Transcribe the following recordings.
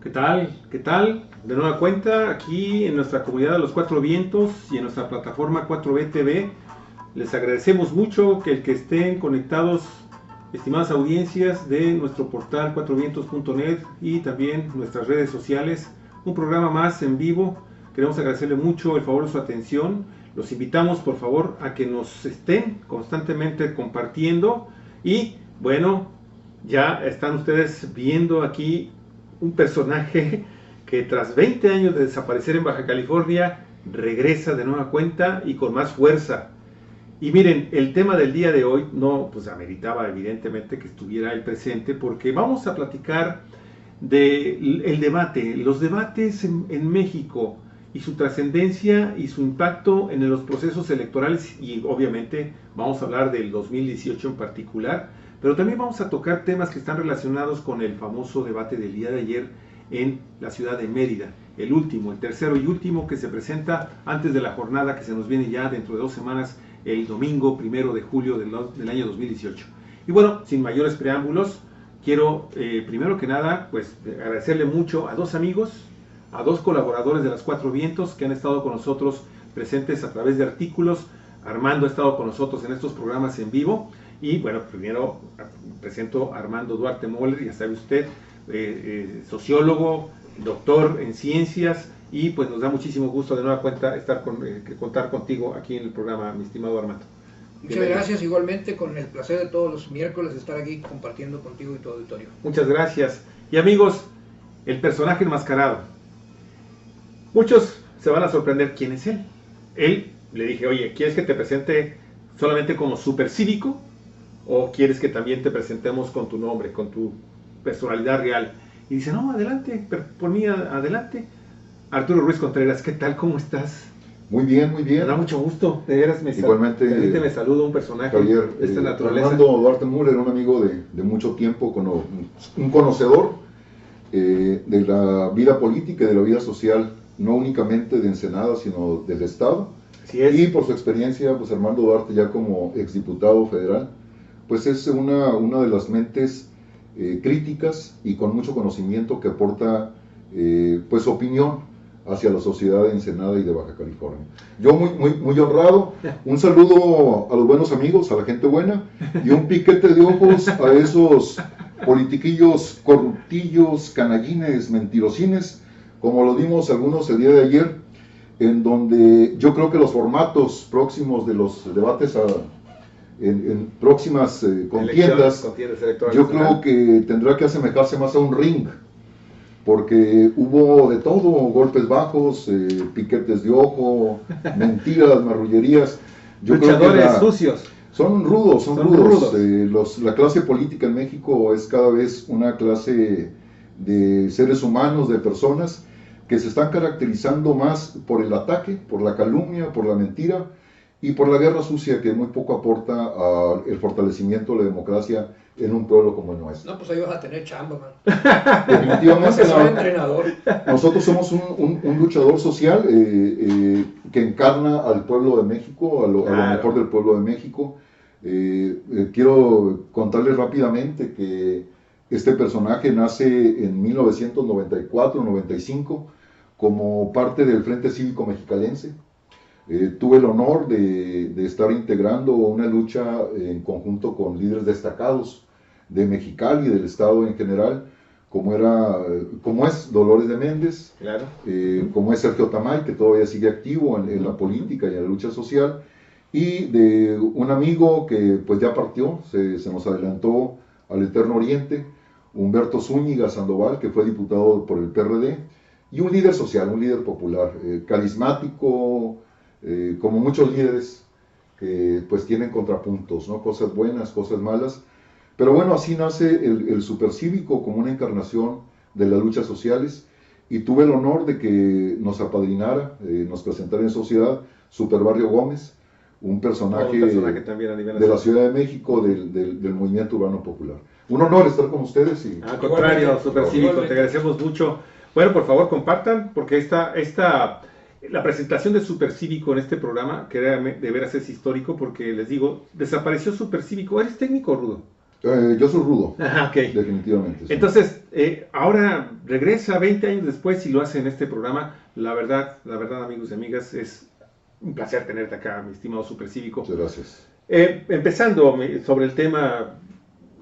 ¿Qué tal? ¿Qué tal? De nueva cuenta, aquí en nuestra comunidad de los Cuatro Vientos y en nuestra plataforma 4B TV, les agradecemos mucho que el que estén conectados, estimadas audiencias de nuestro portal cuatrovientos.net y también nuestras redes sociales, un programa más en vivo. Queremos agradecerle mucho el favor de su atención. Los invitamos por favor a que nos estén constantemente compartiendo y bueno, ya están ustedes viendo aquí un personaje que tras 20 años de desaparecer en Baja California regresa de nueva cuenta y con más fuerza. Y miren, el tema del día de hoy no pues ameritaba evidentemente que estuviera él presente porque vamos a platicar del debate, los debates en México y su trascendencia y su impacto en los procesos electorales y obviamente vamos a hablar del 2018 en particular, pero también vamos a tocar temas que están relacionados con el famoso debate del día de ayer en la ciudad de Mérida, el último, el tercero y último que se presenta antes de la jornada que se nos viene ya dentro de 2 semanas, el domingo 1 de julio del año 2018. Y bueno, sin mayores preámbulos, quiero primero que nada pues agradecerle mucho a 2 amigos, a 2 colaboradores de las Cuatro Vientos que han estado con nosotros presentes a través de artículos. Armando ha estado con nosotros en estos programas en vivo. Y bueno, primero presento a Armando Duarte Moller, ya sabe usted, sociólogo, doctor en ciencias, y pues nos da muchísimo gusto de nueva cuenta contar contigo aquí en el programa, mi estimado Armando. Muchas gracias, igualmente con el placer de todos los miércoles de estar aquí compartiendo contigo y tu auditorio. Muchas gracias. Y amigos, el personaje enmascarado. Muchos se van a sorprender quién es él. Él, le dije, oye, ¿quieres que te presente solamente como supercívico? ¿O quieres que también te presentemos con tu nombre, con tu personalidad real? Y dice, no, adelante, por mí adelante. Arturo Ruiz Contreras, ¿qué tal? ¿Cómo estás? Muy bien, muy bien. Me da mucho gusto, de veras Igualmente, me saludo un personaje Javier, de esta naturaleza. Armando Duarte Moller, un amigo de mucho tiempo, un conocedor de la vida política y de la vida social, no únicamente de Ensenada, sino del Estado. Así es. Y por su experiencia, pues Armando Duarte ya como exdiputado federal, pues es una de las mentes críticas y con mucho conocimiento que aporta pues opinión hacia la sociedad de Ensenada y de Baja California. Yo muy honrado, un saludo a los buenos amigos, a la gente buena, y un piquete de ojos a esos politiquillos, corruptillos, canallines, mentirosines, como lo dimos algunos el día de ayer, en donde yo creo que los formatos próximos de los debates en próximas contiendas, yo creo que tendrá que asemejarse más a un ring, porque hubo de todo, golpes bajos, piquetes de ojo, mentiras, marrullerías. Yo luchadores creo que sucios. Son rudos. La clase política en México es cada vez una clase de seres humanos, de personas que se están caracterizando más por el ataque, por la calumnia, por la mentira y por la guerra sucia, que muy poco aporta al fortalecimiento de la democracia en un pueblo como el nuestro. No, pues ahí vas a tener chamba, man. Definitivamente soy entrenador. Nosotros somos un luchador social que encarna al pueblo de México, a lo mejor del pueblo de México. Quiero contarles rápidamente que este personaje nace en 1994-95 como parte del Frente Cívico Mexicalense. Tuve el honor de estar integrando una lucha en conjunto con líderes destacados de Mexicali y del Estado en general, como es Dolores de Méndez, claro. Como es Sergio Tamay, que todavía sigue activo en la política y en la lucha social, y de un amigo que pues ya partió, se nos adelantó al Eterno Oriente, Humberto Zúñiga Sandoval, que fue diputado por el PRD, y un líder social, un líder popular, carismático, como muchos líderes que pues tienen contrapuntos, ¿no? Cosas buenas, cosas malas, pero bueno, así nace el supercívico como una encarnación de las luchas sociales, y tuve el honor de que nos apadrinara, nos presentara en sociedad Superbarrio Gómez, un personaje también a nivel de la Ciudad de México, del movimiento urbano popular. Un honor estar con ustedes. Al contrario, supercívico, te agradecemos mucho. Bueno, por favor compartan, porque la presentación de Supercívico en este programa, que de veras es histórico, porque les digo, desapareció Supercívico. ¿Eres técnico, Rudo? Yo soy rudo, Ajá, ok. definitivamente. Sí. Entonces, ahora regresa 20 años después y lo hace en este programa. La verdad, amigos y amigas, es un placer tenerte acá, mi estimado supercívico. Muchas gracias. Empezando sobre el tema,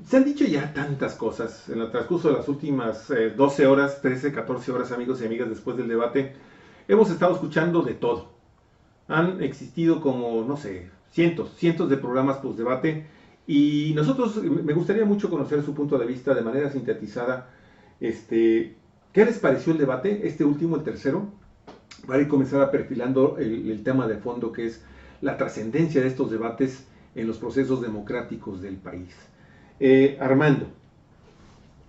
se han dicho ya tantas cosas en el transcurso de las últimas 12 horas, 13, 14 horas, amigos y amigas, después del debate. Hemos estado escuchando de todo. Han existido como, no sé, cientos de programas post-debate. Y nosotros, me gustaría mucho conocer su punto de vista de manera sintetizada. ¿Qué les pareció el debate, este último, el tercero? Para ir comenzar a perfilando el tema de fondo, que es la trascendencia de estos debates en los procesos democráticos del país. Armando,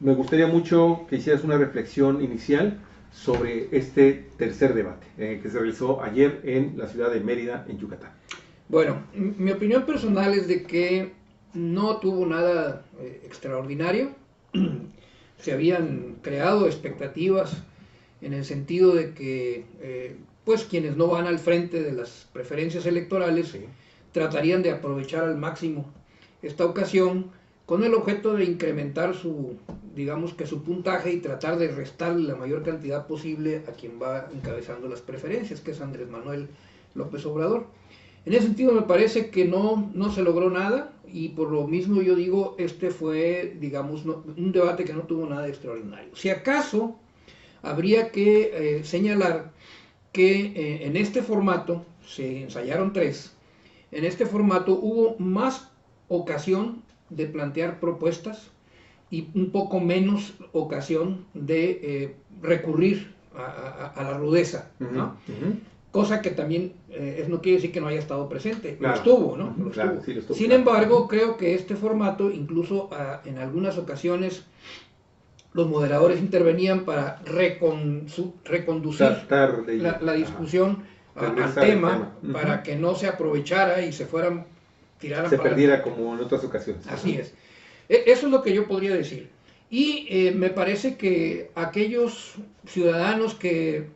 me gustaría mucho que hicieras una reflexión inicial sobre este tercer debate que se realizó ayer en la ciudad de Mérida, en Yucatán. Bueno, mi opinión personal es de que no tuvo nada extraordinario. Se habían creado expectativas en el sentido de que pues quienes no van al frente de las preferencias electorales Sí. tratarían de aprovechar al máximo esta ocasión con el objeto de incrementar su, digamos que su puntaje y tratar de restarle la mayor cantidad posible a quien va encabezando las preferencias, que es Andrés Manuel López Obrador. En ese sentido me parece que no se logró nada y por lo mismo yo digo, este fue, digamos, un debate que no tuvo nada de extraordinario. Si acaso, habría que señalar que en este formato, se ensayaron 3, en este formato hubo más ocasión de plantear propuestas y un poco menos ocasión de recurrir a la rudeza, ¿no? Cosa que también no quiere decir que no haya estado presente, Claro. lo estuvo, ¿no? Lo Claro, estuvo. sí, lo estuvo, Sin claro. embargo, creo que este formato, incluso en algunas ocasiones, los moderadores intervenían para reconducir Tratar de la discusión al regresar al tema, tema. para que no se aprovechara y se tiraran se para perdiera como en otras ocasiones. Así es. Eso es lo que yo podría decir. Y me parece que aquellos ciudadanos que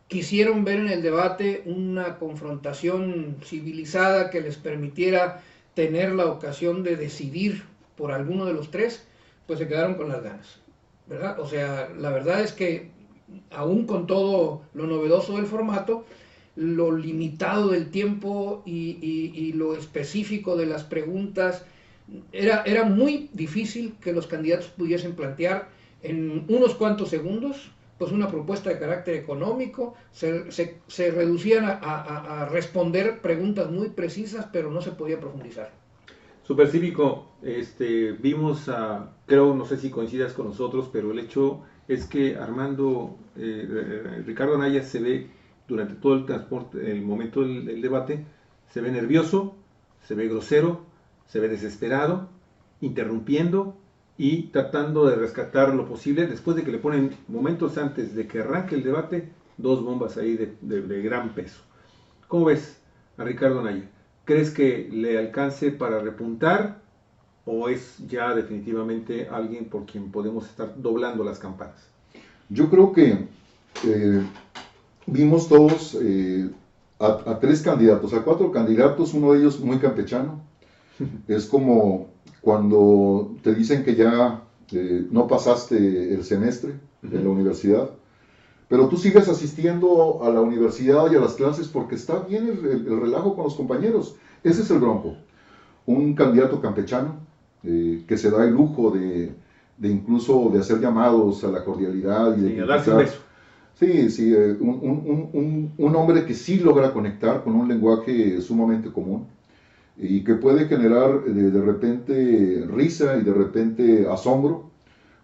quisieron ver en el debate una confrontación civilizada que les permitiera tener la ocasión de decidir por alguno de los 3, pues se quedaron con las ganas, ¿verdad? O sea, la verdad es que aún con todo lo novedoso del formato, lo limitado del tiempo y lo específico de las preguntas, era muy difícil que los candidatos pudiesen plantear en unos cuantos segundos pues una propuesta de carácter económico. Se reducían a responder preguntas muy precisas, pero no se podía profundizar. Supercívico, vimos creo, no sé si coincidas con nosotros, pero el hecho es que Armando, Ricardo Anaya se ve durante todo el momento del debate, se ve nervioso, se ve grosero, se ve desesperado, interrumpiendo y tratando de rescatar lo posible después de que le ponen momentos antes de que arranque el debate 2 bombas ahí de gran peso. ¿Cómo ves a Ricardo Anaya? ¿Crees que le alcance para repuntar o es ya definitivamente alguien por quien podemos estar doblando las campanas? Yo creo que vimos todos a 3 candidatos, a 4 candidatos, uno de ellos muy campechano. Es como cuando te dicen que ya no pasaste el semestre en la universidad, pero tú sigues asistiendo a la universidad y a las clases porque está bien el relajo con los compañeros. Ese es el Bronco. Un candidato campechano que se da el lujo de incluso de hacer llamados a la cordialidad y de darse un beso. Sí, un hombre que sí logra conectar con un lenguaje sumamente común y que puede generar de repente risa y de repente asombro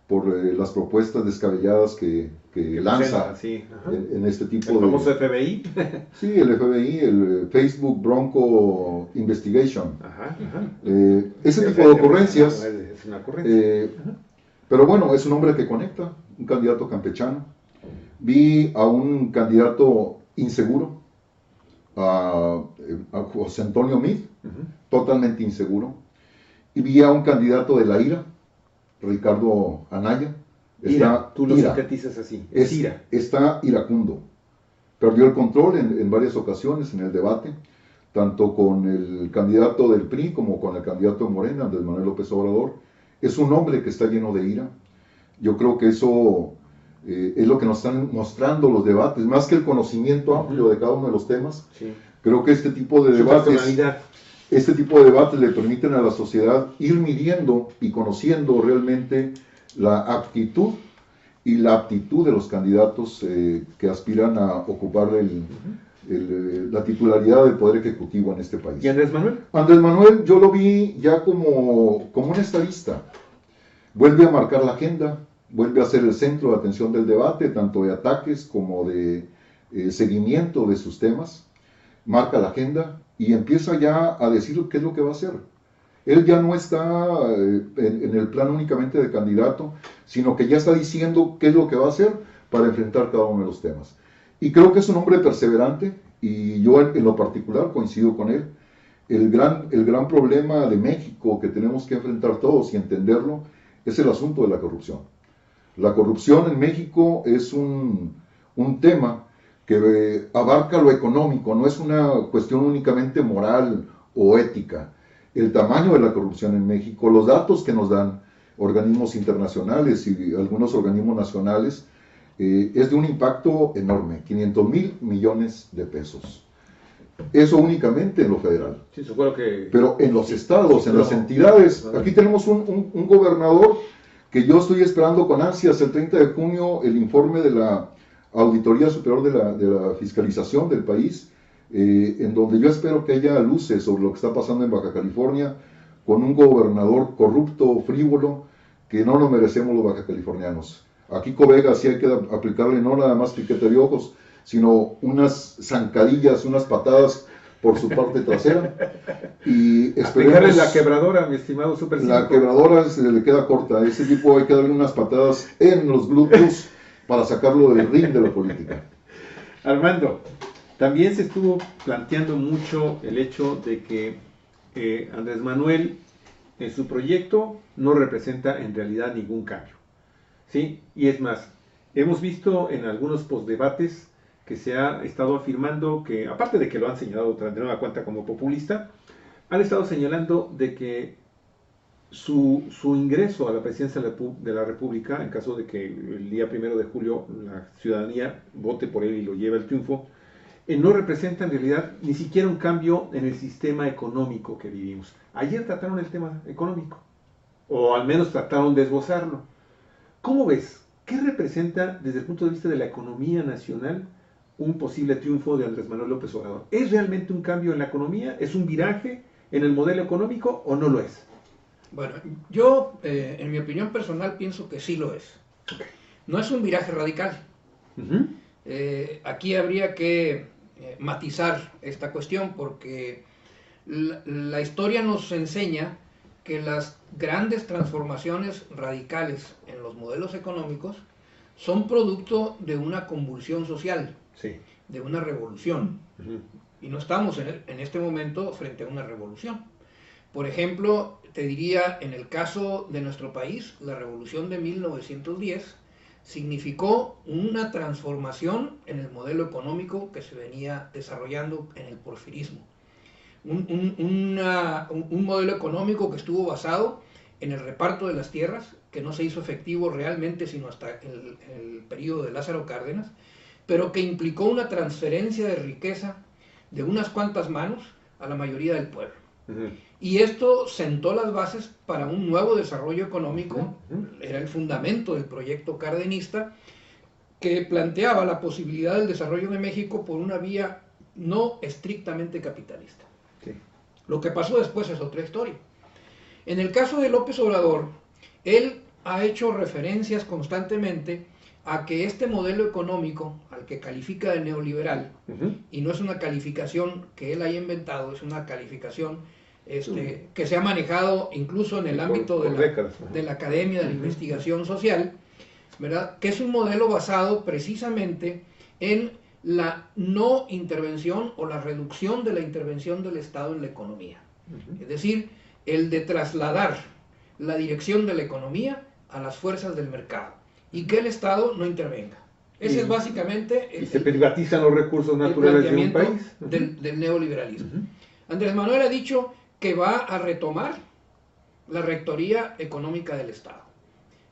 por las propuestas descabelladas que lanza sí, en este tipo el famoso FBI. Sí, el FBI, el Facebook Bronco Investigation. Ese tipo de ocurrencias. Es una ocurrencia. Pero bueno, es un hombre que conecta, un candidato campechano. Vi a un candidato inseguro, a José Antonio Meade, totalmente inseguro. Y vi a un candidato de la IRA, Ricardo Anaya. Tú lo sintetizas así, es ira. Está iracundo. Perdió el control en varias ocasiones en el debate, tanto con el candidato del PRI como con el candidato de Morena, Andrés Manuel López Obrador, Es un hombre que está lleno de ira. Yo creo que eso es lo que nos están mostrando los debates, más que el conocimiento amplio de cada uno de los temas. Sí. Creo que este tipo de debates le permiten a la sociedad ir midiendo y conociendo realmente la actitud y la aptitud de los candidatos que aspiran a ocupar la titularidad del Poder Ejecutivo en este país. ¿Y Andrés Manuel? Andrés Manuel yo lo vi ya como un estadista. Vuelve a marcar la agenda, vuelve a ser el centro de atención del debate, tanto de ataques como de seguimiento de sus temas. Marca la agenda y empieza ya a decir qué es lo que va a hacer. Él ya no está en el plan únicamente de candidato, sino que ya está diciendo qué es lo que va a hacer para enfrentar cada uno de los temas. Y creo que es un hombre perseverante, y yo en lo particular coincido con él. El gran problema de México que tenemos que enfrentar todos y entenderlo es el asunto de la corrupción. La corrupción en México es un tema que abarca lo económico, no es una cuestión únicamente moral o ética. El tamaño de la corrupción en México, los datos que nos dan organismos internacionales y algunos organismos nacionales, es de un impacto enorme, 500,000 millones de pesos. Eso únicamente en lo federal. Sí, seguro que... Pero en los estados, en las entidades, aquí tenemos un gobernador que yo estoy esperando con ansias el 30 de junio el informe de la Auditoría Superior de la Fiscalización del país, en donde yo espero que haya luces sobre lo que está pasando en Baja California con un gobernador corrupto, frívolo, que no nos merecemos los bajacalifornianos. A Kiko Vega sí hay que aplicarle no nada más piquete de ojos, sino unas zancadillas, unas patadas por su parte trasera. Y aplicarle la quebradora, mi estimado Super 5. La quebradora se le queda corta. A ese tipo hay que darle unas patadas en los glúteos para sacarlo del ring de la política. Armando, también se estuvo planteando mucho el hecho de que Andrés Manuel en su proyecto no representa en realidad ningún cambio, ¿sí? Y es más, hemos visto en algunos postdebates que se ha estado afirmando que, aparte de que lo han señalado de nueva cuenta como populista, han estado señalando de que su ingreso a la presidencia de la República, en caso de que el día 1 de julio la ciudadanía vote por él y lo lleve al triunfo, no representa en realidad ni siquiera un cambio en el sistema económico que vivimos. Ayer trataron el tema económico, o al menos trataron de esbozarlo. ¿Cómo ves? ¿Qué representa desde el punto de vista de la economía nacional un posible triunfo de Andrés Manuel López Obrador? ¿Es realmente un cambio en la economía? ¿Es un viraje en el modelo económico o no lo es? Bueno, yo en mi opinión personal pienso que sí lo es. No es un viraje radical. Aquí habría que matizar esta cuestión porque la historia nos enseña que las grandes transformaciones radicales en los modelos económicos son producto de una convulsión social, sí, de una revolución. Y no estamos en este momento frente a una revolución. Por ejemplo, te diría, en el caso de nuestro país, la revolución de 1910 significó una transformación en el modelo económico que se venía desarrollando en el porfirismo. Un modelo económico que estuvo basado en el reparto de las tierras, que no se hizo efectivo realmente sino hasta el periodo de Lázaro Cárdenas, pero que implicó una transferencia de riqueza de unas cuantas manos a la mayoría del pueblo. Y esto sentó las bases para un nuevo desarrollo económico, era el fundamento del proyecto cardenista, que planteaba la posibilidad del desarrollo de México por una vía no estrictamente capitalista. Sí. Lo que pasó después es otra historia. En el caso de López Obrador, él ha hecho referencias constantemente a que este modelo económico, al que califica de neoliberal, y no es una calificación que él haya inventado, es una calificación que se ha manejado incluso en el ámbito de la academia de la investigación social, ¿verdad? Que es un modelo basado precisamente en la no intervención o la reducción de la intervención del Estado en la economía. Es decir, el de trasladar la dirección de la economía a las fuerzas del mercado y que el Estado no intervenga. Ese es básicamente y se privatizan los recursos naturales de un país. Del neoliberalismo. Andrés Manuel ha dicho que va a retomar la rectoría económica del Estado,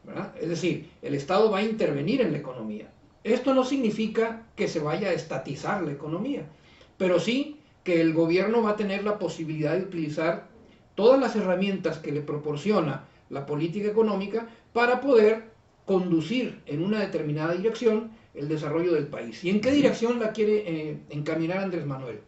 ¿verdad? Es decir, el Estado va a intervenir en la economía. Esto no significa que se vaya a estatizar la economía, pero sí que el gobierno va a tener la posibilidad de utilizar todas las herramientas que le proporciona la política económica para poder conducir en una determinada dirección el desarrollo del país. ¿Y en qué dirección la quiere encaminar Andrés Manuel?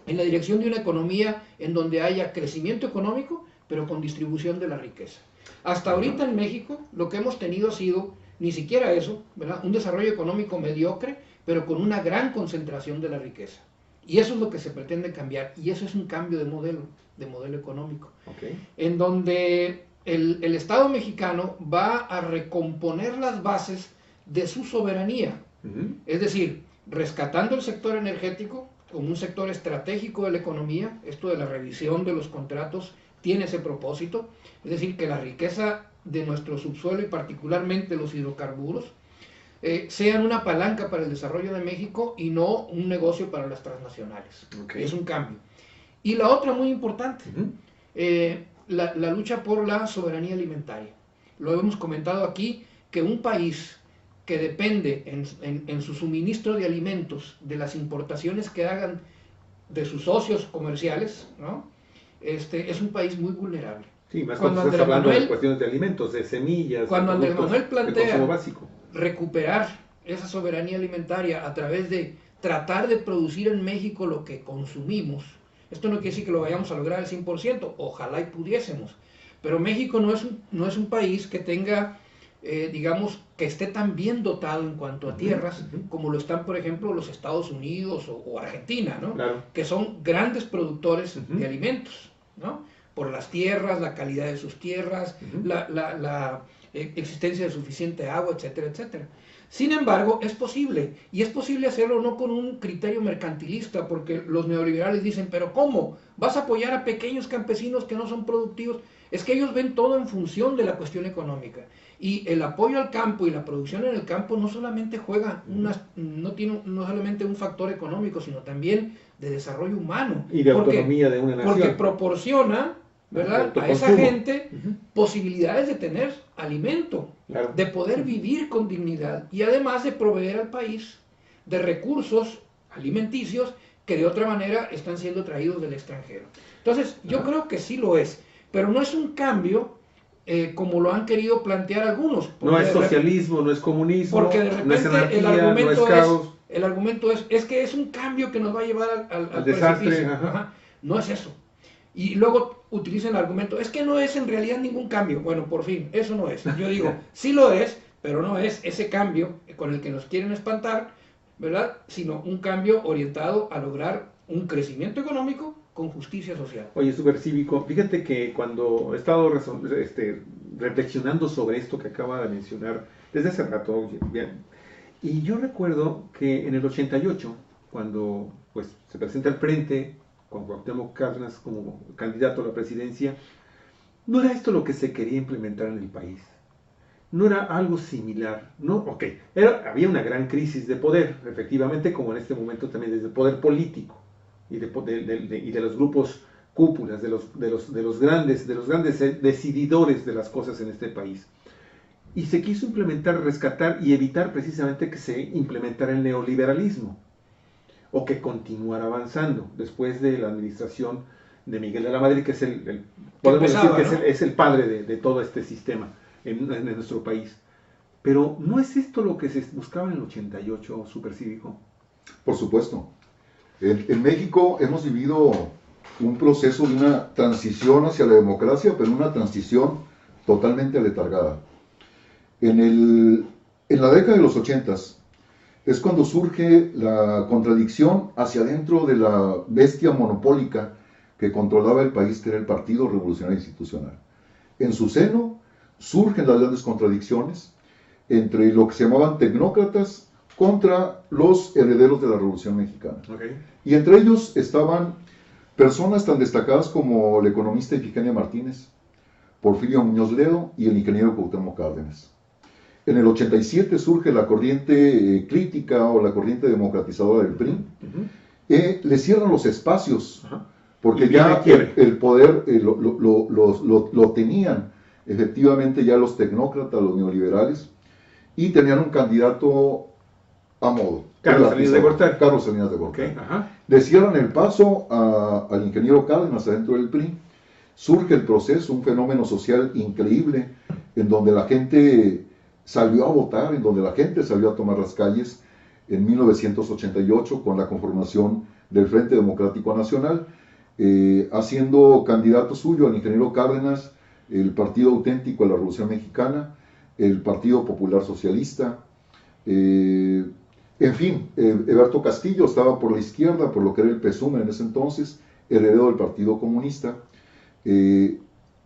En la dirección de una economía en donde haya crecimiento económico, pero con distribución de la riqueza. Hasta ahorita en México lo que hemos tenido ha sido, ni siquiera eso, ¿verdad? Un desarrollo económico mediocre, pero con una gran concentración de la riqueza. Y eso es lo que se pretende cambiar, y eso es un cambio de modelo económico. Okay. En donde el Estado mexicano va a recomponer las bases de su soberanía. Es decir, rescatando el sector energético como un sector estratégico de la economía. Esto de la revisión de los contratos tiene ese propósito, es decir, que la riqueza de nuestro subsuelo y particularmente los hidrocarburos sean una palanca para el desarrollo de México y no un negocio para las transnacionales. Okay. Es un cambio. Y la otra muy importante, la lucha por la soberanía alimentaria. Lo hemos comentado aquí, que un país que depende en su suministro de alimentos de las importaciones que hagan de sus socios comerciales, ¿no? Es un país muy vulnerable. Sí, más cuando estás hablando de cuestiones de alimentos, de semillas. Cuando Andrés Manuel plantea recuperar esa soberanía alimentaria a través de tratar de producir en México lo que consumimos, esto no quiere decir que lo vayamos a lograr al 100%, ojalá y pudiésemos, pero México no es un país que tenga, digamos, que esté tan bien dotado en cuanto a tierras como lo están, por ejemplo, los Estados Unidos o Argentina, ¿no? Claro. Que son grandes productores de alimentos, ¿no? Por las tierras, la calidad de sus tierras, la existencia de suficiente agua, etcétera, etcétera. Sin embargo, es posible, y es posible hacerlo no con un criterio mercantilista, porque los neoliberales dicen, pero ¿cómo? ¿Vas a apoyar a pequeños campesinos que no son productivos? Es que ellos ven todo en función de la cuestión económica, y el apoyo al campo y la producción en el campo no solamente juega, no solamente un factor económico, sino también de desarrollo humano. Y de autonomía de una nación. Porque proporciona, ¿verdad?, a esa gente posibilidades de tener alimento, claro, de poder vivir con dignidad y además de proveer al país de recursos alimenticios que de otra manera están siendo traídos del extranjero. Entonces, yo creo que sí lo es, pero no es un cambio como lo han querido plantear algunos. No es socialismo, no es comunismo, porque de repente no es anarquía, el argumento no es caos. El argumento es que es un cambio que nos va a llevar al desastre. No es eso. Y luego utilizan el argumento, es que no es en realidad ningún cambio. Bueno, por fin, eso no es. Yo digo, sí lo es, pero no es ese cambio con el que nos quieren espantar, ¿verdad? Sino un cambio orientado a lograr un crecimiento económico con justicia social. Oye, Supercívico, fíjate que cuando he estado reflexionando sobre esto que acaba de mencionar desde hace rato, y yo recuerdo que en el 88, cuando pues se presenta el Frente con Cuauhtémoc Cárdenas como candidato a la presidencia, no era esto lo que se quería implementar en el país. No era algo similar. No, había una gran crisis de poder, efectivamente, como en este momento también desde el poder político y de los grupos cúpulas, de los grandes decididores de las cosas en este país. Y se quiso implementar, rescatar y evitar precisamente que se implementara el neoliberalismo o que continuara avanzando después de la administración de Miguel de la Madrid, que es podemos decir que es el padre de todo este sistema en nuestro país. Pero ¿no es esto lo que se buscaba en el 88, Supercívico? Por supuesto. En México hemos vivido un proceso de una transición hacia la democracia, pero una transición totalmente aletargada. En la década de los 80s es cuando surge la contradicción hacia adentro de la bestia monopólica que controlaba el país, que era el Partido Revolucionario Institucional. En su seno surgen las grandes contradicciones entre lo que se llamaban tecnócratas contra los herederos de la Revolución Mexicana. Okay. Y entre ellos estaban personas tan destacadas como la economista Ifigenia Martínez, Porfirio Muñoz Ledo y el ingeniero Cuauhtémoc Cárdenas. En el 87 surge la corriente crítica o la corriente democratizadora del PRI. Le cierran los espacios porque ya el poder lo tenían efectivamente ya los tecnócratas, los neoliberales, y tenían un candidato a modo. Carlos Salinas de Gortari. Carlos Salinas de Gortari. Okay, ajá. Le cierran el paso al ingeniero Cárdenas adentro del PRI. Surge el proceso, un fenómeno social increíble, en donde la gente salió a votar, en donde la gente salió a tomar las calles en 1988 con la conformación del Frente Democrático Nacional, haciendo candidato suyo al ingeniero Cárdenas, el Partido Auténtico de la Revolución Mexicana, el Partido Popular Socialista, en fin, Eberto Castillo estaba por la izquierda, por lo que era el PSUM en ese entonces, heredero del Partido Comunista,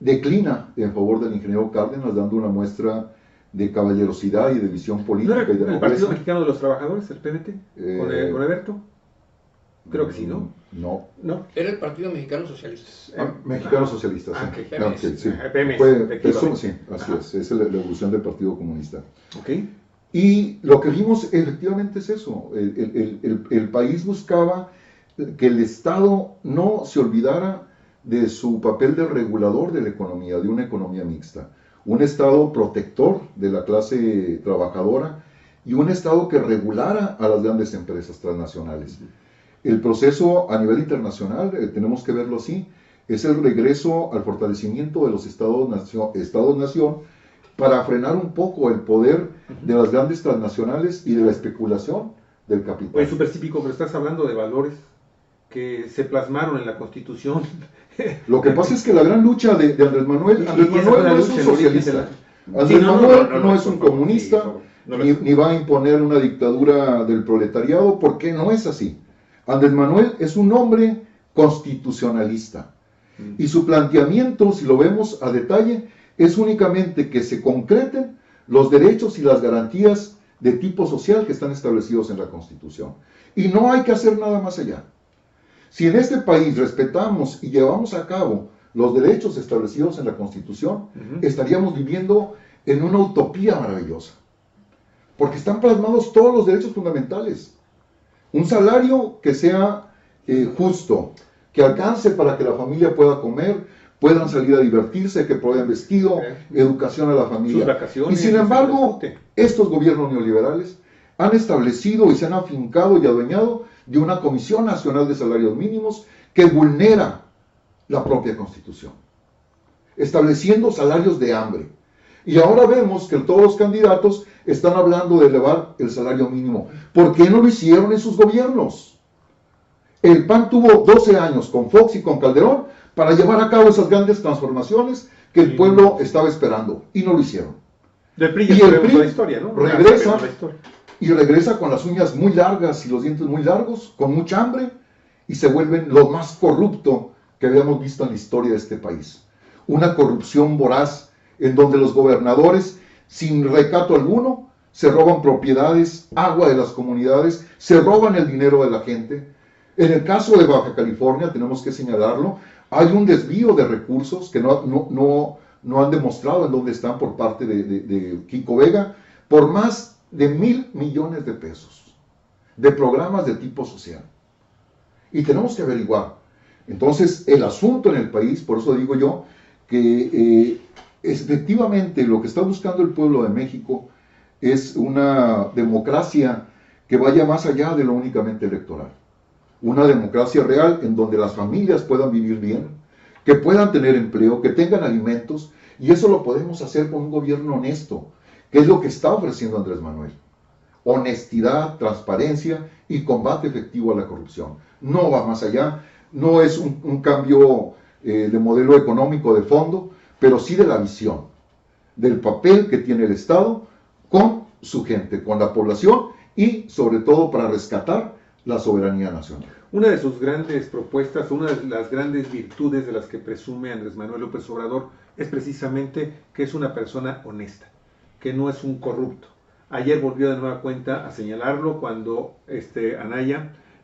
declina en favor del ingeniero Cárdenas, dando una muestra de caballerosidad y de visión política. ¿No era y de el Partido Mexicano de los Trabajadores, el PMT, con Eberto? Creo que sí, ¿no? No. Era el Partido Mexicano Socialista. Mexicano Socialista, sí. Okay. Okay, sí. PMS, PSUM, sí, así es la evolución del Partido Comunista. Okay. Y lo que vimos efectivamente es eso, el país buscaba que el Estado no se olvidara de su papel de regulador de la economía, de una economía mixta, un Estado protector de la clase trabajadora y un Estado que regulara a las grandes empresas transnacionales. El proceso a nivel internacional, tenemos que verlo así, es el regreso al fortalecimiento de los Estados-nación para frenar un poco el poder de las grandes transnacionales y de la especulación del capital. Oye, súper típico, pero estás hablando de valores que se plasmaron en la Constitución. Lo que pasa es que la gran lucha de Andrés Manuel no es un socialista. Andrés Manuel no es un comunista, ni va a imponer una dictadura del proletariado, porque no es así. Andrés Manuel es un hombre constitucionalista. Y su planteamiento, si lo vemos a detalle, es únicamente que se concreten los derechos y las garantías de tipo social que están establecidos en la Constitución. Y no hay que hacer nada más allá. Si en este país respetamos y llevamos a cabo los derechos establecidos en la Constitución, estaríamos viviendo en una utopía maravillosa. Porque están plasmados todos los derechos fundamentales. Un salario que sea justo, que alcance para que la familia pueda comer, puedan salir a divertirse, que prueben vestido, educación a la familia. Y sin embargo, estos gobiernos neoliberales han establecido y se han afincado y adueñado de una Comisión Nacional de Salarios Mínimos que vulnera la propia Constitución, estableciendo salarios de hambre. Y ahora vemos que todos los candidatos están hablando de elevar el salario mínimo. ¿Por qué no lo hicieron en sus gobiernos? El PAN tuvo 12 años con Fox y con Calderón para llevar a cabo esas grandes transformaciones que el pueblo estaba esperando, y no lo hicieron. Y el PRI la historia, ¿no? regresa con las uñas muy largas y los dientes muy largos, con mucha hambre, y se vuelven lo más corrupto que habíamos visto en la historia de este país. Una corrupción voraz, en donde los gobernadores, sin recato alguno, se roban propiedades, agua de las comunidades, se roban el dinero de la gente. En el caso de Baja California, tenemos que señalarlo, hay un desvío de recursos que no han demostrado en dónde están por parte de Kiko Vega, por más de 1,000 millones de pesos, de programas de tipo social. Y tenemos que averiguar. Entonces, el asunto en el país, por eso digo yo, que efectivamente lo que está buscando el pueblo de México es una democracia que vaya más allá de lo únicamente electoral. Una democracia real en donde las familias puedan vivir bien, que puedan tener empleo, que tengan alimentos, y eso lo podemos hacer con un gobierno honesto, que es lo que está ofreciendo Andrés Manuel. Honestidad, transparencia y combate efectivo a la corrupción. No va más allá, no es un cambio de modelo económico de fondo, pero sí de la visión, del papel que tiene el Estado con su gente, con la población y sobre todo para rescatar la soberanía nacional. Una de sus grandes propuestas, una de las grandes virtudes de las que presume Andrés Manuel López Obrador es precisamente que es una persona honesta, que no es un corrupto. Ayer volvió de nueva cuenta a señalarlo cuando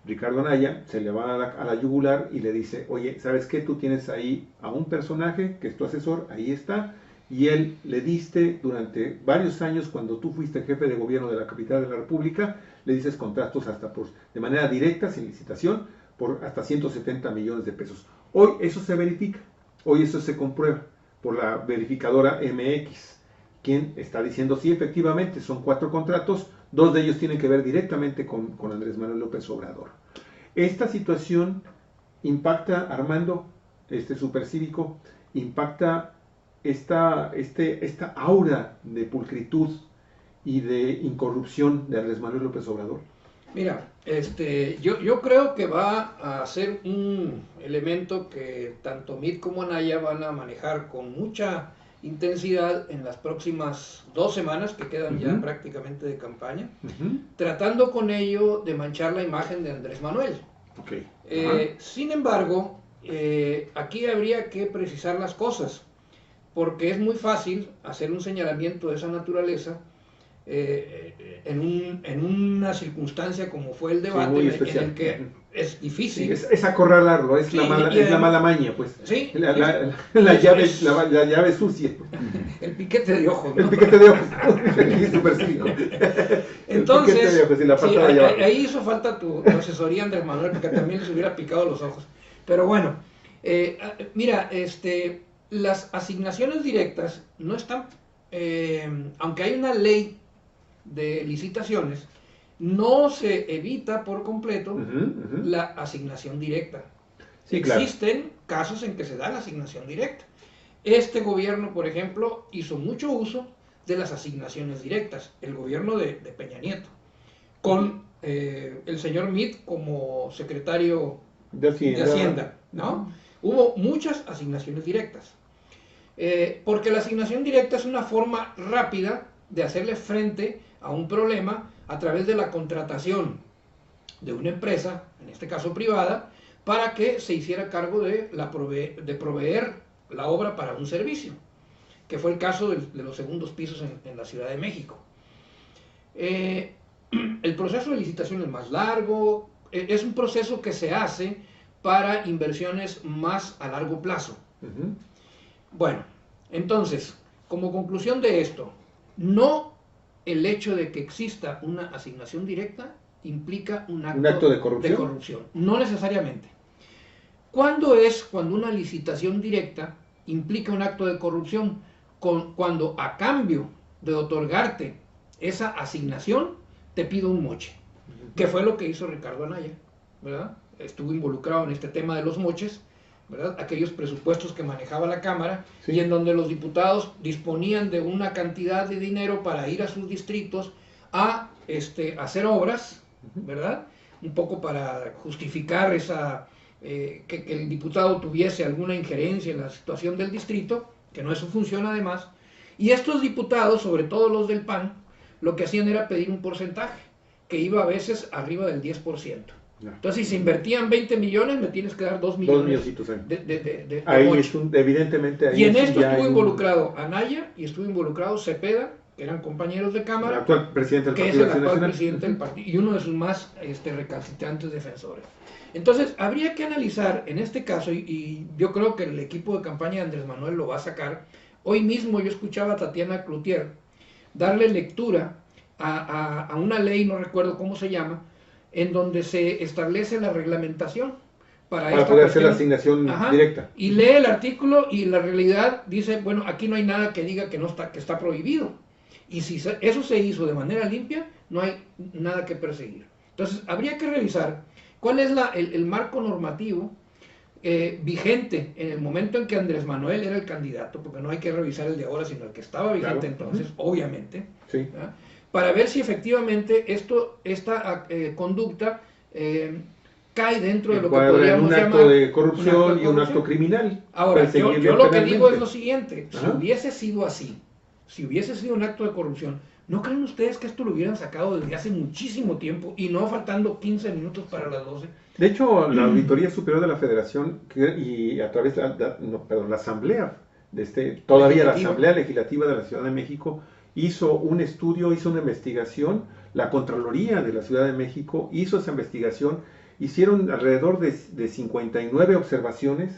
Ricardo Anaya, se le va a la yugular y le dice, oye, ¿sabes qué? Tú tienes ahí a un personaje que es tu asesor, ahí está, y él le diste durante varios años, cuando tú fuiste jefe de gobierno de la capital de la República, le dices contratos hasta de manera directa, sin licitación, por hasta 170 millones de pesos. Hoy eso se verifica, hoy eso se comprueba por la verificadora MX, quien está diciendo sí, efectivamente, son 4 contratos, 2 de ellos tienen que ver directamente con Andrés Manuel López Obrador. Esta situación impacta, Armando, supercívico, impacta esta aura de pulcritud y de incorrupción de Andrés Manuel López Obrador. Mira, yo creo que va a ser un elemento que tanto Meade como Anaya van a manejar con mucha intensidad en las próximas 2 semanas que quedan ya prácticamente de campaña, tratando con ello de manchar la imagen de Andrés Manuel. Okay. Sin embargo, aquí habría que precisar las cosas, porque es muy fácil hacer un señalamiento de esa naturaleza en una circunstancia como fue el debate, en el que es difícil. Sí, es acorralarlo, es, sí, la mala maña, pues. Sí, la llave sucia. El piquete de ojos, ¿no? El piquete de ojos. Supercívico. Entonces, de ojos y la sí, ahí hizo falta tu asesoría, Andrés Manuel, porque también les hubiera picado los ojos. Pero bueno, mira, las asignaciones directas no están, aunque hay una ley de licitaciones, no se evita por completo la asignación directa. Sí, existen casos en que se da la asignación directa. Este gobierno, por ejemplo, hizo mucho uso de las asignaciones directas, el gobierno de Peña Nieto, con el señor Meade como secretario de Hacienda, ¿no? Hubo muchas asignaciones directas, porque la asignación directa es una forma rápida de hacerle frente a un problema a través de la contratación de una empresa, en este caso privada, para que se hiciera cargo de proveer la obra para un servicio, que fue el caso de los segundos pisos en la Ciudad de México. El proceso de licitación es más largo, es un proceso que se hace para inversiones más a largo plazo. Bueno, entonces, como conclusión de esto, no el hecho de que exista una asignación directa implica un acto de corrupción. No necesariamente. ¿Cuándo es cuando una licitación directa implica un acto de corrupción? Cuando a cambio de otorgarte esa asignación, te pido un moche. Que fue lo que hizo Ricardo Anaya, ¿verdad? Estuvo involucrado en este tema de los moches, ¿verdad? Aquellos presupuestos que manejaba la Cámara, sí, y en donde los diputados disponían de una cantidad de dinero para ir a sus distritos a hacer obras, ¿verdad? Un poco para justificar que el diputado tuviese alguna injerencia en la situación del distrito, que no es su función además, y estos diputados, sobre todo los del PAN, lo que hacían era pedir un porcentaje, que iba a veces arriba del 10%. Entonces, si se invertían 20 millones, me tienes que dar 2 millones de ahí evidentemente ahí. Y en esto estuvo involucrado Anaya y estuvo involucrado Cepeda, que eran compañeros de Cámara, el actual presidente del que es el actual presidente del partido y uno de sus más recalcitrantes defensores. Entonces, habría que analizar en este caso, y yo creo que el equipo de campaña de Andrés Manuel lo va a sacar. Hoy mismo yo escuchaba a Tatiana Cloutier darle lectura a una ley, no recuerdo cómo se llama, en donde se establece la reglamentación para poder hacer la asignación directa. Y lee el artículo y la realidad dice, bueno, aquí no hay nada que diga que está prohibido. Y si eso se hizo de manera limpia, no hay nada que perseguir. Entonces, habría que revisar cuál es el marco normativo vigente en el momento en que Andrés Manuel era el candidato, porque no hay que revisar el de ahora, sino el que estaba vigente entonces, obviamente, sí, para ver si efectivamente esta conducta cae dentro de lo que podríamos llamar un acto de corrupción y un acto criminal. Ahora, yo lo que digo es lo siguiente: si hubiese sido así, si hubiese sido un acto de corrupción, ¿no creen ustedes que esto lo hubieran sacado desde hace muchísimo tiempo y no faltando 15 minutos para las 12? De hecho, la Auditoría Superior de la Federación y a través de la Asamblea, la Asamblea Legislativa de la Ciudad de México, hizo un estudio, hizo una investigación. La Contraloría de la Ciudad de México hizo esa investigación. Hicieron alrededor de 59 observaciones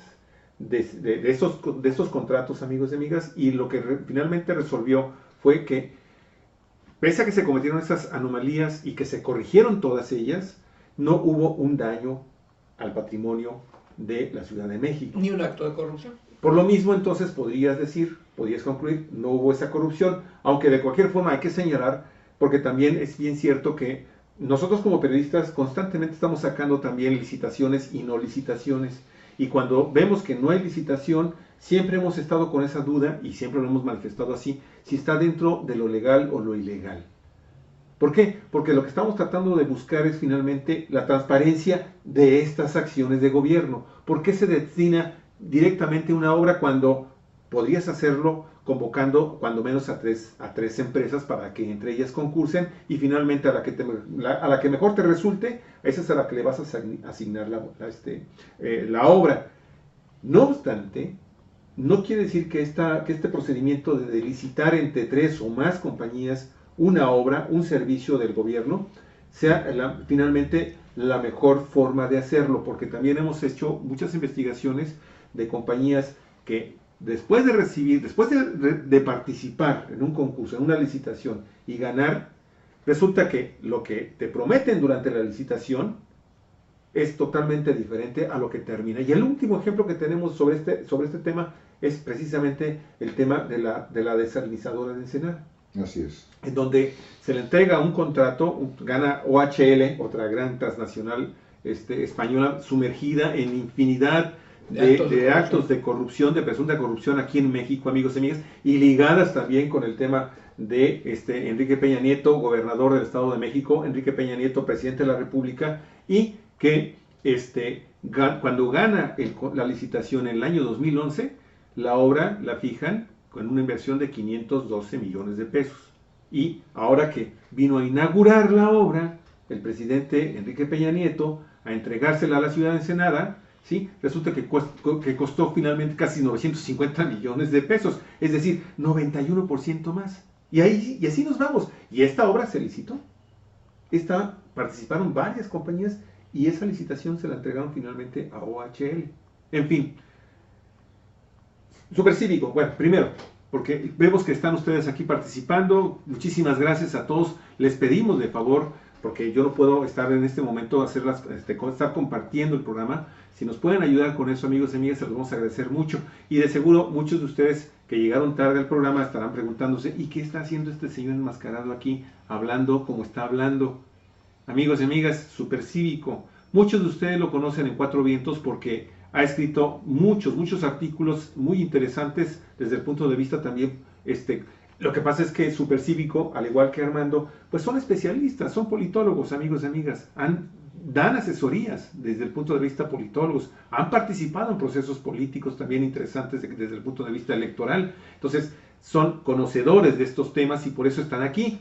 de estos contratos, amigos y amigas, y lo que finalmente resolvió fue que, pese a que se cometieron esas anomalías y que se corrigieron todas ellas, no hubo un daño al patrimonio de la Ciudad de México. Ni un acto de corrupción. Por lo mismo, entonces, podrías concluir, no hubo esa corrupción, aunque de cualquier forma hay que señalar, porque también es bien cierto que nosotros como periodistas constantemente estamos sacando también licitaciones y no licitaciones, y cuando vemos que no hay licitación, siempre hemos estado con esa duda, y siempre lo hemos manifestado así, si está dentro de lo legal o lo ilegal. ¿Por qué? Porque lo que estamos tratando de buscar es finalmente la transparencia de estas acciones de gobierno. ¿Por qué se destina directamente una obra cuando podrías hacerlo convocando cuando menos a tres empresas para que entre ellas concursen y finalmente a la que mejor te resulte, esa es a la que le vas a asignar la obra? No obstante, no quiere decir que este procedimiento de licitar entre 3 o más compañías una obra, un servicio del gobierno, sea finalmente la mejor forma de hacerlo, porque también hemos hecho muchas investigaciones de compañías que después de participar en un concurso, en una licitación y ganar, resulta que lo que te prometen durante la licitación es totalmente diferente a lo que termina. Y el último ejemplo que tenemos sobre este tema es precisamente el tema de la desalinizadora de Ensenada. Así es. En donde se le entrega un contrato, gana OHL, otra gran transnacional española, sumergida en infinidad de actos de corrupción, de presunta corrupción aquí en México, amigos y amigas, y ligadas también con el tema de Enrique Peña Nieto, gobernador del Estado de México, Enrique Peña Nieto, presidente de la República, y que cuando gana la licitación en el año 2011, la obra la fijan con una inversión de 512 millones de pesos. Y ahora que vino a inaugurar la obra, el presidente Enrique Peña Nieto, a entregársela a la ciudad de Ensenada, ¿sí? Resulta que costó finalmente casi 950 millones de pesos, es decir, 91% más. Y así nos vamos. Y esta obra se licitó. Participaron varias compañías y esa licitación se la entregaron finalmente a OHL. En fin. Supercívico, bueno, primero, porque vemos que están ustedes aquí participando, muchísimas gracias a todos, les pedimos de favor, porque yo no puedo estar en este momento, estar compartiendo el programa, si nos pueden ayudar con eso, amigos y amigas, se los vamos a agradecer mucho, y de seguro muchos de ustedes que llegaron tarde al programa estarán preguntándose, ¿y qué está haciendo este señor enmascarado aquí, hablando como está hablando? Amigos y amigas, Supercívico, muchos de ustedes lo conocen en Cuatro Vientos porque ha escrito muchos artículos muy interesantes desde el punto de vista también, lo que pasa es que Supercívico, al igual que Armando, pues son especialistas, son politólogos, amigos y amigas, dan asesorías desde el punto de vista politólogos, han participado en procesos políticos también interesantes desde el punto de vista electoral, entonces son conocedores de estos temas y por eso están aquí.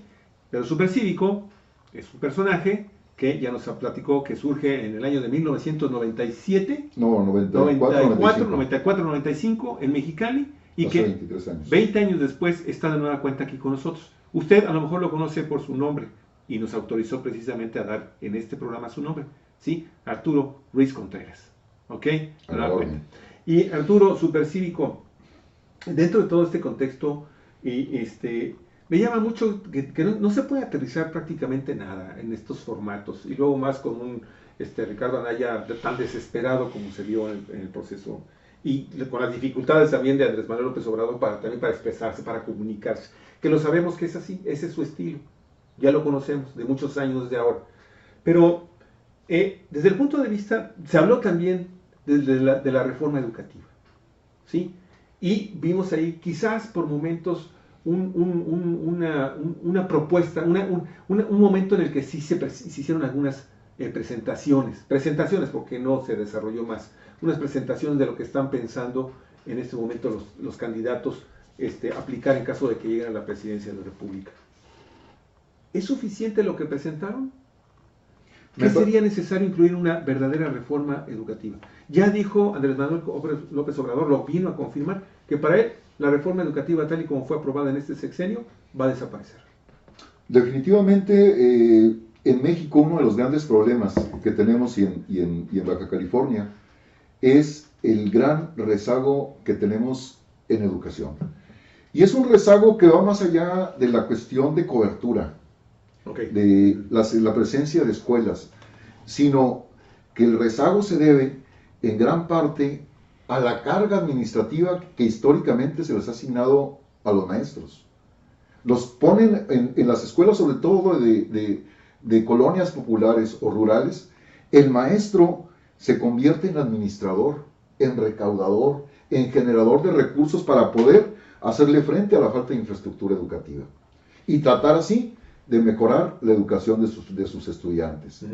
Pero Supercívico es un personaje que ya nos platicó que surge en el año de 1997, 94-95 en Mexicali, y hace que 23 años. 20 años después está de nueva cuenta aquí con nosotros. Usted a lo mejor lo conoce por su nombre y nos autorizó precisamente a dar en este programa su nombre, ¿sí? Arturo Ruiz Contreras, ¿ok? Y Arturo, Supercívico, dentro de todo este contexto, me llama mucho que no se puede aterrizar prácticamente nada en estos formatos, y luego más con un Ricardo Anaya tan desesperado como se vio en el proceso, y con las dificultades también de Andrés Manuel López Obrador para expresarse, para comunicarse, que lo sabemos que es así, ese es su estilo, ya lo conocemos de muchos años desde ahora. Pero desde el punto de vista, se habló también de la reforma educativa, ¿sí? Y vimos ahí quizás por momentos una propuesta, un momento en el que sí se hicieron algunas presentaciones porque no se desarrolló más, unas presentaciones de lo que están pensando en este momento los candidatos aplicar en caso de que lleguen a la presidencia de la República. ¿Es suficiente lo que presentaron? ¿Qué sería necesario incluir una verdadera reforma educativa? Ya dijo Andrés Manuel López Obrador, lo vino a confirmar, que para él la reforma educativa tal y como fue aprobada en este sexenio va a desaparecer. Definitivamente en México uno de los grandes problemas que tenemos y en Baja California es el gran rezago que tenemos en educación. Y es un rezago que va más allá de la cuestión de cobertura, de la presencia de escuelas, sino que el rezago se debe en gran parte a la carga administrativa que históricamente se les ha asignado a los maestros. Los ponen en las escuelas, sobre todo de colonias populares o rurales, el maestro se convierte en administrador, en recaudador, en generador de recursos para poder hacerle frente a la falta de infraestructura educativa y tratar así de mejorar la educación de sus estudiantes.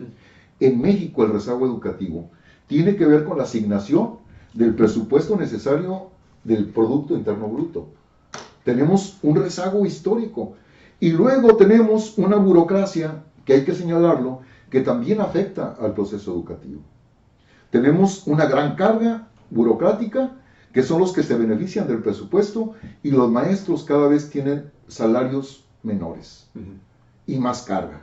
En México el rezago educativo tiene que ver con la asignación del presupuesto necesario del Producto Interno Bruto. Tenemos un rezago histórico y luego tenemos una burocracia, que hay que señalarlo, que también afecta al proceso educativo. Tenemos una gran carga burocrática, que son los que se benefician del presupuesto, y los maestros cada vez tienen salarios menores y más carga.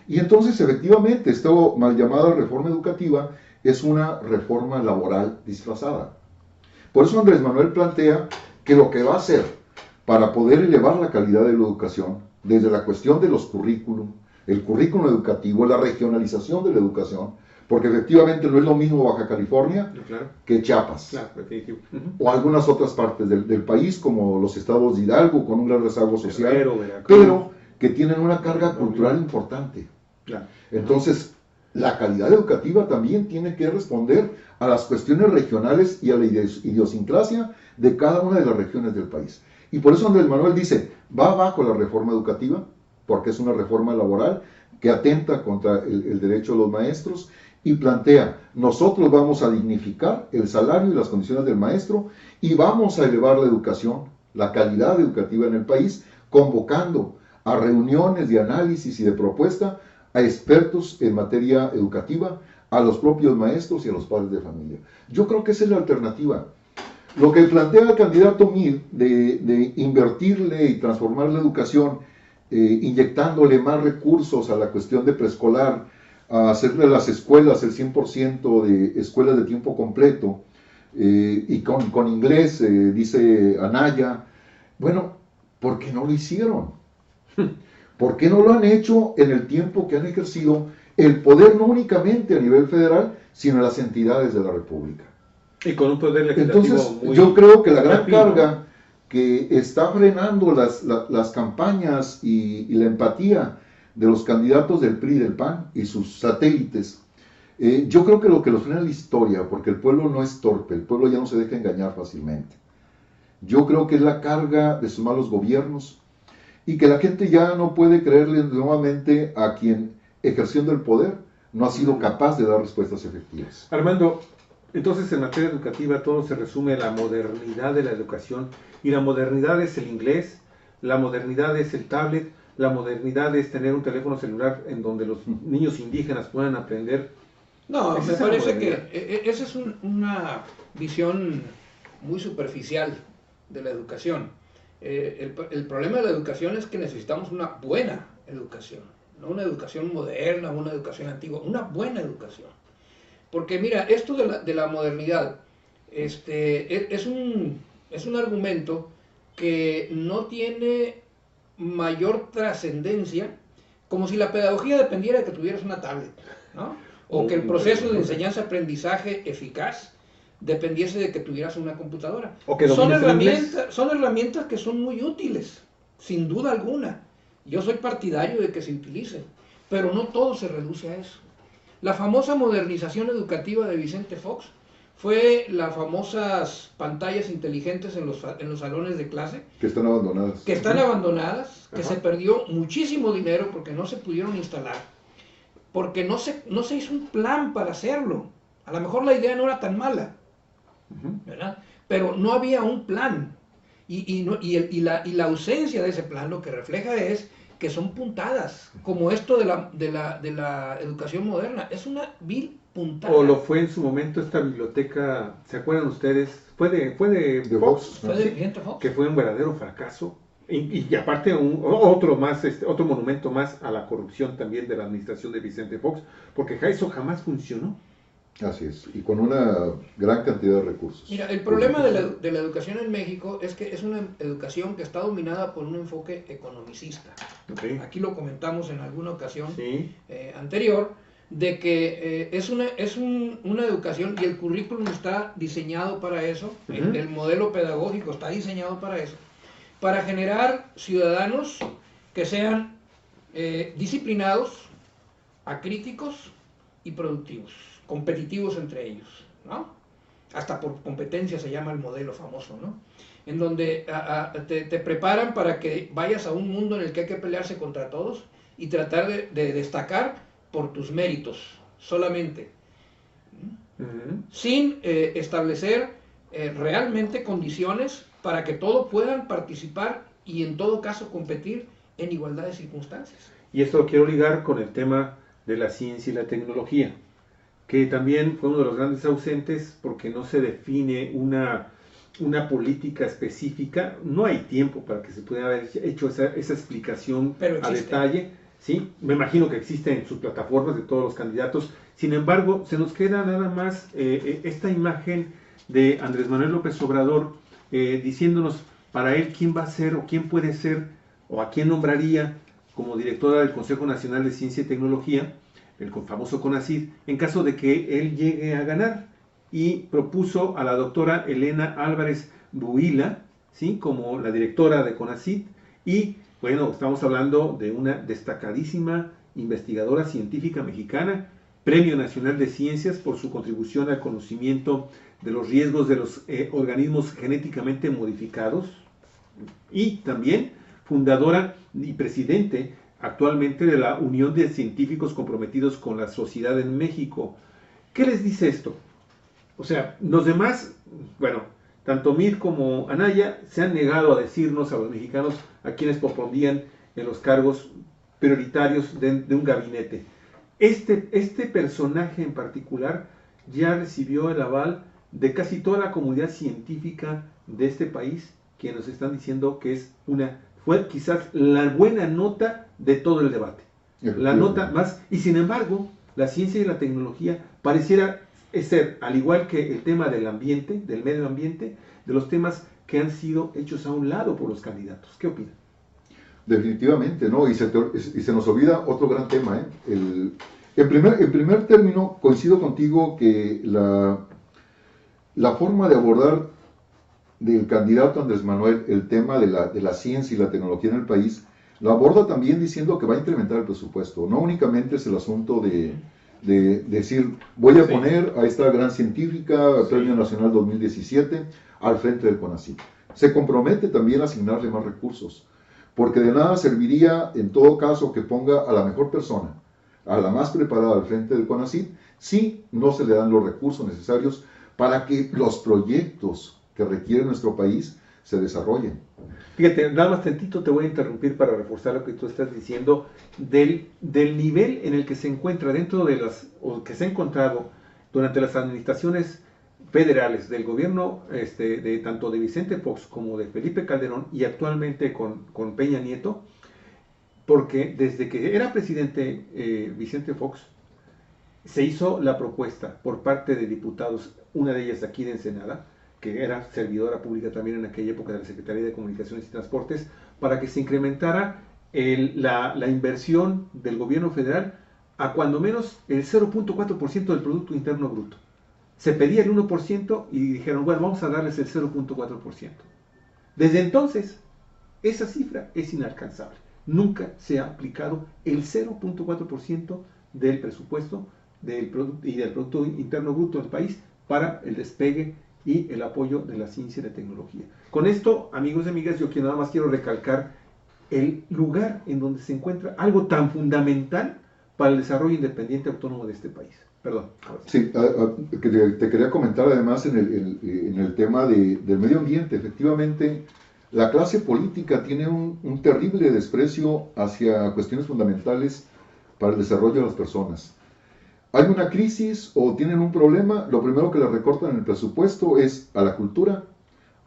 Y entonces, efectivamente, esta mal llamada reforma educativa es una reforma laboral disfrazada. Por eso Andrés Manuel plantea que lo que va a hacer para poder elevar la calidad de la educación, desde la cuestión de los currículum, el currículum educativo, la regionalización de la educación, porque efectivamente no es lo mismo Baja California que Chiapas, o algunas otras partes del país, como los estados de Hidalgo, con un gran rezago social, pero que tienen una carga cultural importante. Entonces, la calidad educativa también tiene que responder a las cuestiones regionales y a la idiosincrasia de cada una de las regiones del país. Y por eso Andrés Manuel dice, va abajo la reforma educativa, porque es una reforma laboral que atenta contra el derecho de los maestros, y plantea, nosotros vamos a dignificar el salario y las condiciones del maestro, y vamos a elevar la educación, la calidad educativa en el país, convocando a reuniones de análisis y de propuesta a expertos en materia educativa, a los propios maestros y a los padres de familia. Yo creo que esa es la alternativa. Lo que plantea el candidato Mid de invertirle y transformar la educación, inyectándole más recursos a la cuestión de preescolar, a hacerle a las escuelas el 100% de escuelas de tiempo completo, y con inglés, dice Anaya. Bueno, ¿por qué no lo hicieron? ¿Por qué no lo han hecho en el tiempo que han ejercido el poder, no únicamente a nivel federal, sino en las entidades de la República? Y con un poder legislativo. Entonces, muy yo creo que la gran rápido, carga que está frenando las campañas y la empatía de los candidatos del PRI y del PAN y sus satélites, yo creo que lo que los frena es la historia, porque el pueblo no es torpe, el pueblo ya no se deja engañar fácilmente. Yo creo que es la carga de sus malos gobiernos, y que la gente ya no puede creerle nuevamente a quien, ejerciendo el poder, no ha sido capaz de dar respuestas efectivas. Armando, entonces en materia educativa todo se resume a la modernidad de la educación, y la modernidad es el inglés, la modernidad es el tablet, la modernidad es tener un teléfono celular en donde los niños indígenas puedan aprender. No, me parece que esa es una visión muy superficial de la educación. El problema de la educación es que necesitamos una buena educación, no una educación moderna, una educación antigua, una buena educación. Porque mira, esto de la modernidad es un argumento que no tiene mayor trascendencia, como si la pedagogía dependiera de que tuvieras una tablet, ¿no? O que el proceso de enseñanza-aprendizaje eficaz dependiese de que tuvieras una computadora. Son herramientas que son muy útiles, sin duda alguna. Yo soy partidario de que se utilicen, pero no todo se reduce a eso. La famosa modernización educativa de Vicente Fox fue las famosas pantallas inteligentes en los salones de clase. Que están abandonadas. Que se perdió muchísimo dinero porque no se pudieron instalar, porque no se hizo un plan para hacerlo. A lo mejor la idea no era tan mala, ¿verdad? Pero no había un plan, y la ausencia de ese plan lo que refleja es que son puntadas, como esto de la educación moderna, es una vil puntada. O lo fue en su momento esta biblioteca, ¿se acuerdan ustedes? Fue de Fox, fue de Vicente Fox, que fue un verdadero fracaso, y aparte otro monumento más a la corrupción también de la administración de Vicente Fox, porque eso jamás funcionó. Así es, y con una gran cantidad de recursos. Mira, el problema de la educación en México es que es una educación que está dominada por un enfoque economicista. Okay. Aquí lo comentamos en alguna ocasión sí. Anterior, de que es una educación y el currículum está diseñado para eso, el modelo pedagógico está diseñado para eso, para generar ciudadanos que sean disciplinados, acríticos y productivos, competitivos entre ellos, ¿no? Hasta por competencia se llama el modelo famoso, ¿no? En donde te preparan para que vayas a un mundo en el que hay que pelearse contra todos y tratar de destacar por tus méritos solamente, sin establecer realmente condiciones para que todos puedan participar y en todo caso competir en igualdad de circunstancias. Y esto lo quiero ligar con el tema de la ciencia y la tecnología, que también fue uno de los grandes ausentes porque no se define una política específica, no hay tiempo para que se pueda haber hecho esa explicación a detalle, ¿sí? Me imagino que existe en sus plataformas de todos los candidatos, sin embargo, se nos queda nada más esta imagen de Andrés Manuel López Obrador diciéndonos para él quién va a ser o quién puede ser o a quién nombraría como directora del Consejo Nacional de Ciencia y Tecnología, el famoso CONACYT, en caso de que él llegue a ganar, y propuso a la doctora Elena Álvarez Buila, ¿sí?, como la directora de CONACYT, y bueno, estamos hablando de una destacadísima investigadora científica mexicana, Premio Nacional de Ciencias por su contribución al conocimiento de los riesgos de los organismos genéticamente modificados, y también fundadora y presidente actualmente de la Unión de Científicos Comprometidos con la Sociedad en México. ¿Qué les dice esto? O sea, los demás, bueno, tanto Mir como Anaya se han negado a decirnos a los mexicanos a quienes propondrían en los cargos prioritarios de un gabinete. Este personaje en particular ya recibió el aval de casi toda la comunidad científica de este país, que nos están diciendo que fue quizás la buena nota de todo el debate. La nota más, y sin embargo, la ciencia y la tecnología pareciera ser, al igual que el tema del ambiente, del medio ambiente, de los temas que han sido hechos a un lado por los candidatos. ¿Qué opinan? Definitivamente, ¿no? Y se nos olvida otro gran tema, ¿eh? En primer término, coincido contigo que la forma de abordar del candidato Andrés Manuel el tema de la ciencia y la tecnología en el país, lo aborda también diciendo que va a incrementar el presupuesto. No únicamente es el asunto de decir, voy a poner a esta gran científica, Premio Nacional 2017, al frente del CONACYT. Se compromete también a asignarle más recursos, porque de nada serviría, en todo caso, que ponga a la mejor persona, a la más preparada al frente del CONACYT, si no se le dan los recursos necesarios para que los proyectos que requiere nuestro país se desarrollen. Fíjate, nada más tantito te voy a interrumpir para reforzar lo que tú estás diciendo del nivel en el que se encuentra dentro de o que se ha encontrado durante las administraciones federales del gobierno tanto de Vicente Fox como de Felipe Calderón y actualmente con Peña Nieto, porque desde que era presidente Vicente Fox se hizo la propuesta por parte de diputados, una de ellas aquí de Ensenada, que era servidora pública también en aquella época de la Secretaría de Comunicaciones y Transportes, para que se incrementara la inversión del gobierno federal a cuando menos el 0.4% del Producto Interno Bruto. Se pedía el 1% y dijeron, bueno, vamos a darles el 0.4%. Desde entonces, esa cifra es inalcanzable. Nunca se ha aplicado el 0.4% del presupuesto y del Producto Interno Bruto del país para el despegue y el apoyo de la ciencia y la tecnología. Con esto, amigos y amigas, yo nada más quiero recalcar el lugar en donde se encuentra algo tan fundamental para el desarrollo independiente autónomo de este país. Perdón. Sí, te quería comentar además en el tema del medio ambiente. Efectivamente, la clase política tiene un terrible desprecio hacia cuestiones fundamentales para el desarrollo de las personas. Hay una crisis o tienen un problema, lo primero que le recortan en el presupuesto es a la cultura,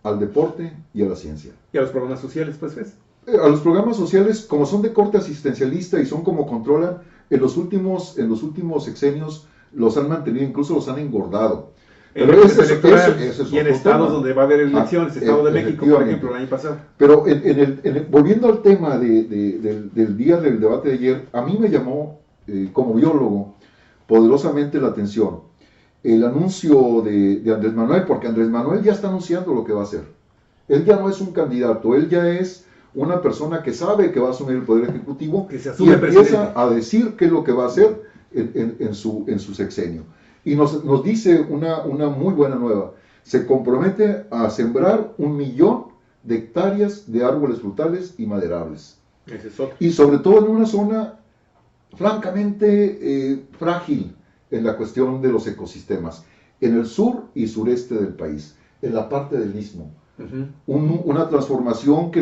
al deporte y a la ciencia. ¿Y a los programas sociales, pues ves? A los programas sociales, como son de corte asistencialista y son como controlan, en los últimos sexenios los han mantenido, incluso los han engordado. Pero y en estados donde va a haber elecciones, Estado de México, por ejemplo, el año pasado. Pero volviendo al tema del día del debate de ayer, a mí me llamó, como biólogo, poderosamente la atención el anuncio de Andrés Manuel, porque Andrés Manuel ya está anunciando lo que va a hacer. Él ya no es un candidato, él ya es una persona que sabe que va a asumir el Poder Ejecutivo y empieza a decir qué es lo que va a hacer en su sexenio. Y nos dice una muy buena nueva. Se compromete a sembrar 1 millón de hectáreas de árboles frutales y maderables. Y sobre todo en una zona francamente frágil en la cuestión de los ecosistemas, en el sur y sureste del país, en la parte del istmo. Una transformación que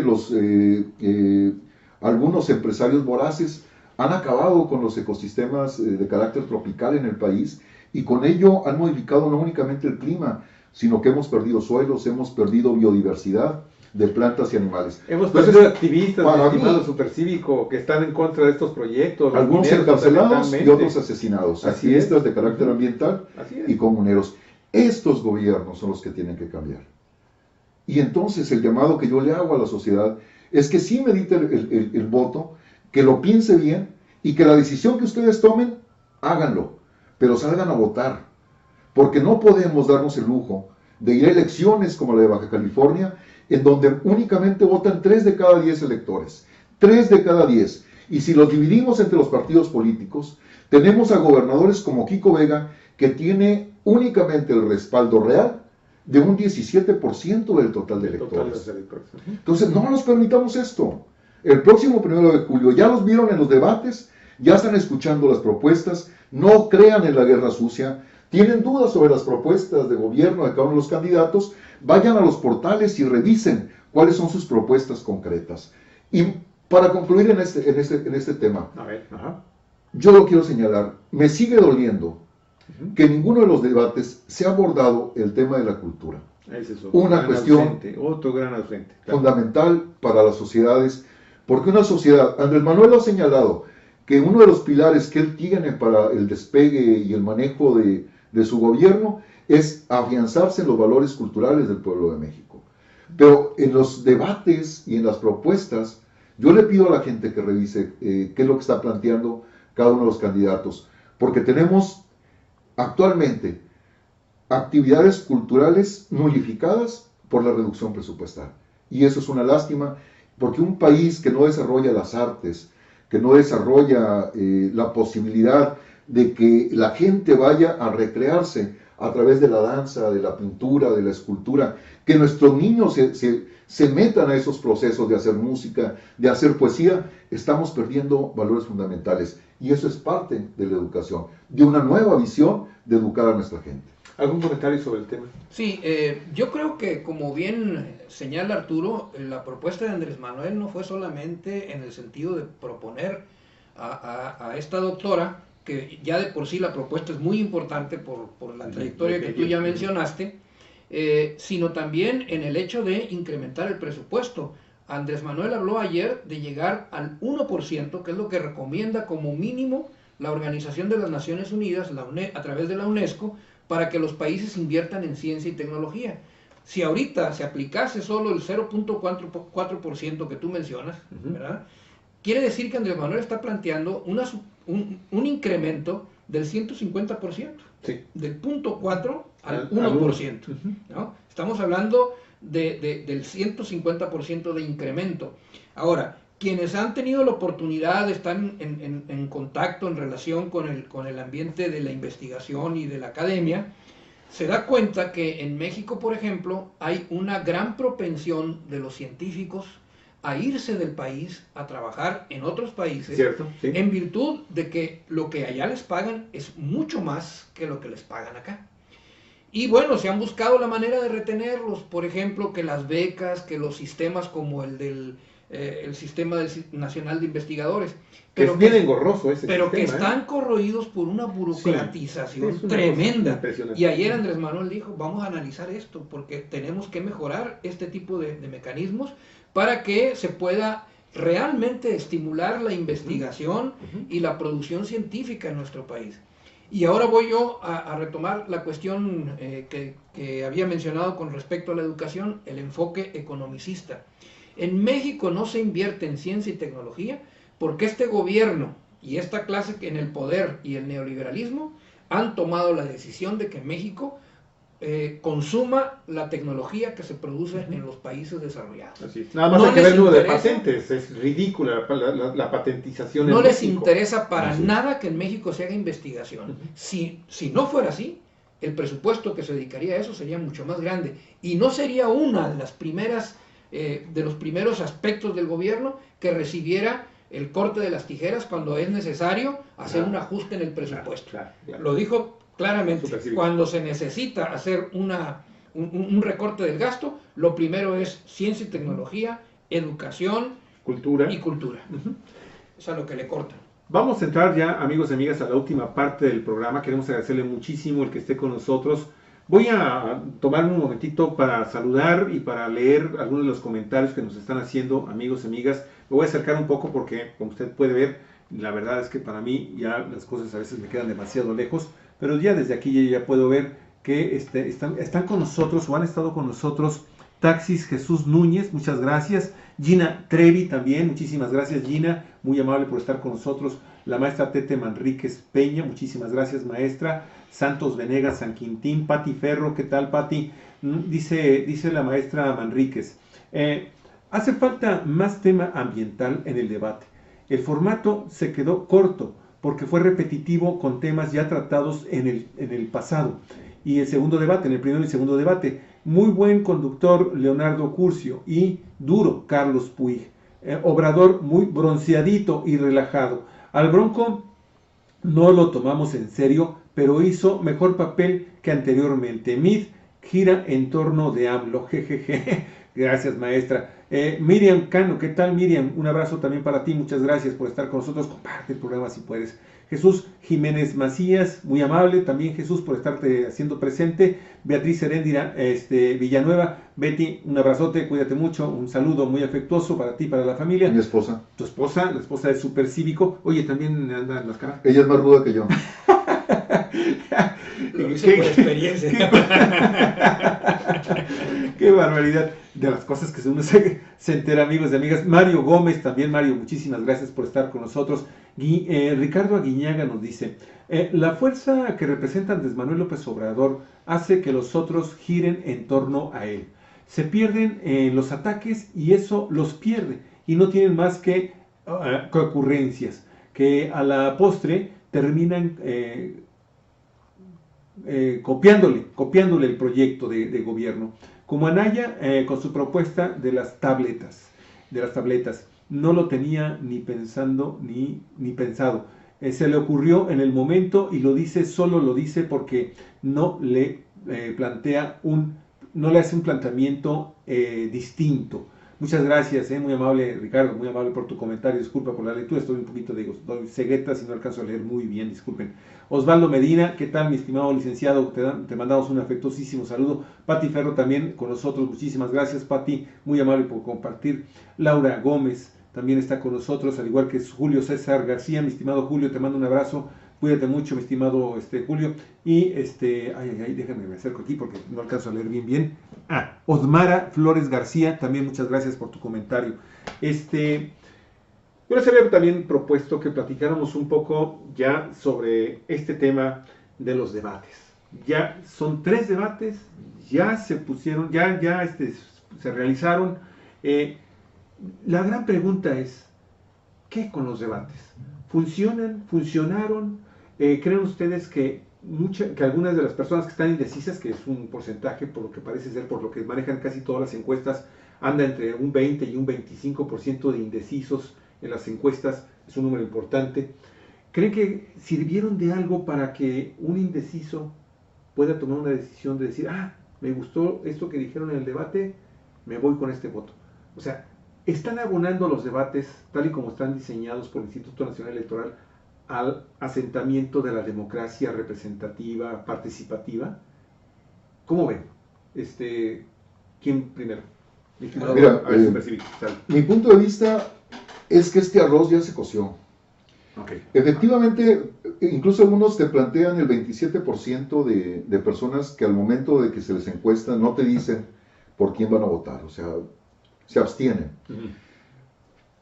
algunos empresarios voraces han acabado con los ecosistemas de carácter tropical en el país, y con ello han modificado no únicamente el clima, sino que hemos perdido suelos, hemos perdido biodiversidad de plantas y animales. Hemos perdido activistas, estimado supercívico, que están en contra de estos proyectos. Algunos encarcelados y otros asesinados, activistas de carácter ambiental y comuneros. Estos gobiernos son los que tienen que cambiar. Y entonces el llamado que yo le hago a la sociedad es que sí medite el voto, que lo piense bien y que la decisión que ustedes tomen, háganlo, pero salgan a votar, porque no podemos darnos el lujo de ir a elecciones como la de Baja California, en donde únicamente votan 3 de cada 10 electores, 3 de cada 10, y si los dividimos entre los partidos políticos, tenemos a gobernadores como Kiko Vega, que tiene únicamente el respaldo real de un 17% del total de electores. Entonces no nos permitamos esto. El próximo 1 de julio, ya los vieron en los debates, ya están escuchando las propuestas, no crean en la guerra sucia, tienen dudas sobre las propuestas de gobierno de cada uno de los candidatos, vayan a los portales y revisen cuáles son sus propuestas concretas. Y para concluir en este tema, yo lo quiero señalar, me sigue doliendo que en ninguno de los debates se ha abordado el tema de la cultura. Ese es una cuestión otro gran ausente, fundamental para las sociedades, porque una sociedad, Andrés Manuel ha señalado que uno de los pilares que él tiene para el despegue y el manejo de su gobierno es afianzarse en los valores culturales del pueblo de México. Pero en los debates y en las propuestas, yo le pido a la gente que revise qué es lo que está planteando cada uno de los candidatos, porque tenemos actualmente actividades culturales nulificadas por la reducción presupuestal. Y eso es una lástima, porque un país que no desarrolla las artes, que no desarrolla la posibilidad de que la gente vaya a recrearse a través de la danza, de la pintura, de la escultura, que nuestros niños se metan a esos procesos de hacer música, de hacer poesía, estamos perdiendo valores fundamentales. Y eso es parte de la educación, de una nueva visión de educar a nuestra gente. ¿Algún comentario sobre el tema? Sí, yo creo que, como bien señala Arturo, la propuesta de Andrés Manuel no fue solamente en el sentido de proponer a esta doctora, que ya de por sí la propuesta es muy importante por la trayectoria que tú ya mencionaste, sino también en el hecho de incrementar el presupuesto. Andrés Manuel habló ayer de llegar al 1%, que es lo que recomienda como mínimo la Organización de las Naciones Unidas, a través de la UNESCO, para que los países inviertan en ciencia y tecnología. Si ahorita se aplicase solo el 0.4% que tú mencionas, ¿verdad?, quiere decir que Andrés Manuel está planteando un incremento del 150%, del 0.4 al 1%. ¿No? Estamos hablando del 150% de incremento. Ahora, quienes han tenido la oportunidad de estar en contacto, en relación con el ambiente de la investigación y de la academia, se da cuenta que en México, por ejemplo, hay una gran propensión de los científicos a irse del país a trabajar en otros países, en virtud de que lo que allá les pagan es mucho más que lo que les pagan acá. Y bueno, se han buscado la manera de retenerlos, por ejemplo, que las becas, que los sistemas como el Sistema Nacional de Investigadores, pero es bien engorroso ese pero sistema, que están corroídos por una burocratización tremenda. Y ayer Andrés Manuel dijo, vamos a analizar esto, porque tenemos que mejorar este tipo de mecanismos para que se pueda realmente estimular la investigación y la producción científica en nuestro país. Y ahora voy yo a retomar la cuestión que había mencionado con respecto a la educación, el enfoque economicista. En México no se invierte en ciencia y tecnología porque este gobierno y esta clase en el poder y el neoliberalismo han tomado la decisión de que México consuma la tecnología que se produce en los países desarrollados. Así es. Nada más hay que ver el número de patentes, es ridícula la patentización. No les interesa para nada que en México se haga investigación. Si no fuera así, el presupuesto que se dedicaría a eso sería mucho más grande y no sería una de las primeras, de los primeros aspectos del gobierno que recibiera el corte de las tijeras cuando es necesario hacer un ajuste en el presupuesto. Lo dijo claramente, cuando se necesita hacer un recorte del gasto, lo primero es ciencia y tecnología, educación y cultura. Es a lo que le cortan. Vamos a entrar ya, amigos y amigas, a la última parte del programa. Queremos agradecerle muchísimo el que esté con nosotros. Voy a tomar un momentito para saludar y para leer algunos de los comentarios que nos están haciendo, amigos y amigas. Me voy a acercar un poco porque, como usted puede ver, la verdad es que para mí ya las cosas a veces me quedan demasiado lejos, pero ya desde aquí ya puedo ver que están con nosotros o han estado con nosotros Taxis Jesús Núñez, muchas gracias. Gina Trevi también, muchísimas gracias Gina, muy amable por estar con nosotros. La maestra Tete Manríquez Peña, muchísimas gracias maestra. Santos Venegas San Quintín, Pati Ferro, ¿qué tal Pati? Dice la maestra Manríquez, hace falta más tema ambiental en el debate. El formato se quedó corto porque fue repetitivo con temas ya tratados en el pasado. Y el segundo debate, en el primero y segundo debate, muy buen conductor Leonardo Curcio y duro Carlos Puig. Obrador muy bronceadito y relajado. Al Bronco no lo tomamos en serio, pero hizo mejor papel que anteriormente. Mid gira en torno de AMLO, jejeje. Gracias maestra. Miriam Cano, ¿qué tal Miriam? Un abrazo también para ti, muchas gracias por estar con nosotros. Comparte el programa si puedes. Jesús Jiménez Macías, muy amable, también Jesús por estarte haciendo presente. Beatriz Heréndira Villanueva, Betty, un abrazote, cuídate mucho, un saludo muy afectuoso para ti, para la familia. Mi esposa. Tu esposa, la esposa de Supercívico. Oye, también anda en las caras. Ella es más ruda que yo. Lo hice por experiencia. Qué barbaridad de las cosas que uno se entera, amigos y amigas. Mario Gómez, también Mario, muchísimas gracias por estar con nosotros. Ricardo Aguiñaga nos dice, la fuerza que representa Andrés Manuel López Obrador hace que los otros giren en torno a él. Se pierden los ataques y eso los pierde y no tienen más que ocurrencias que a la postre terminan copiándole el proyecto de gobierno. Como Anaya con su propuesta de las tabletas. No lo tenía ni pensado. Se le ocurrió en el momento y solo lo dice porque no le hace un planteamiento distinto. Muchas gracias, muy amable Ricardo, muy amable por tu comentario, disculpa por la lectura, estoy un poquito de cegueta si no alcanzo a leer muy bien, disculpen. Osvaldo Medina, ¿qué tal mi estimado licenciado? Te mandamos un afectuosísimo saludo. Pati Ferro también con nosotros, muchísimas gracias Pati, muy amable por compartir. Laura Gómez también está con nosotros, al igual que Julio César García, mi estimado Julio, te mando un abrazo. Cuídate mucho, mi estimado Julio. Y déjame me acerco aquí porque no alcanzo a leer bien. Osmara Flores García, también muchas gracias por tu comentario. Yo les había también propuesto que platicáramos un poco ya sobre este tema de los debates. Ya son 3 debates, ya se pusieron, se realizaron. La gran pregunta es, ¿qué con los debates? ¿Funcionan? ¿Funcionaron? ¿Creen ustedes que algunas de las personas que están indecisas, que es un porcentaje por lo que parece ser, por lo que manejan casi todas las encuestas, anda entre un 20 y un 25% de indecisos en las encuestas, es un número importante? ¿Creen que sirvieron de algo para que un indeciso pueda tomar una decisión de decir, me gustó esto que dijeron en el debate, me voy con este voto? O sea, ¿están abonando los debates, tal y como están diseñados por el Instituto Nacional Electoral, al asentamiento de la democracia representativa, participativa? ¿Cómo ven? ¿Quién primero? Mira, mi punto de vista es que este arroz ya se coció. Okay. Efectivamente, incluso algunos te plantean el 27% de personas que al momento de que se les encuesta no te dicen por quién van a votar, o sea, se abstienen.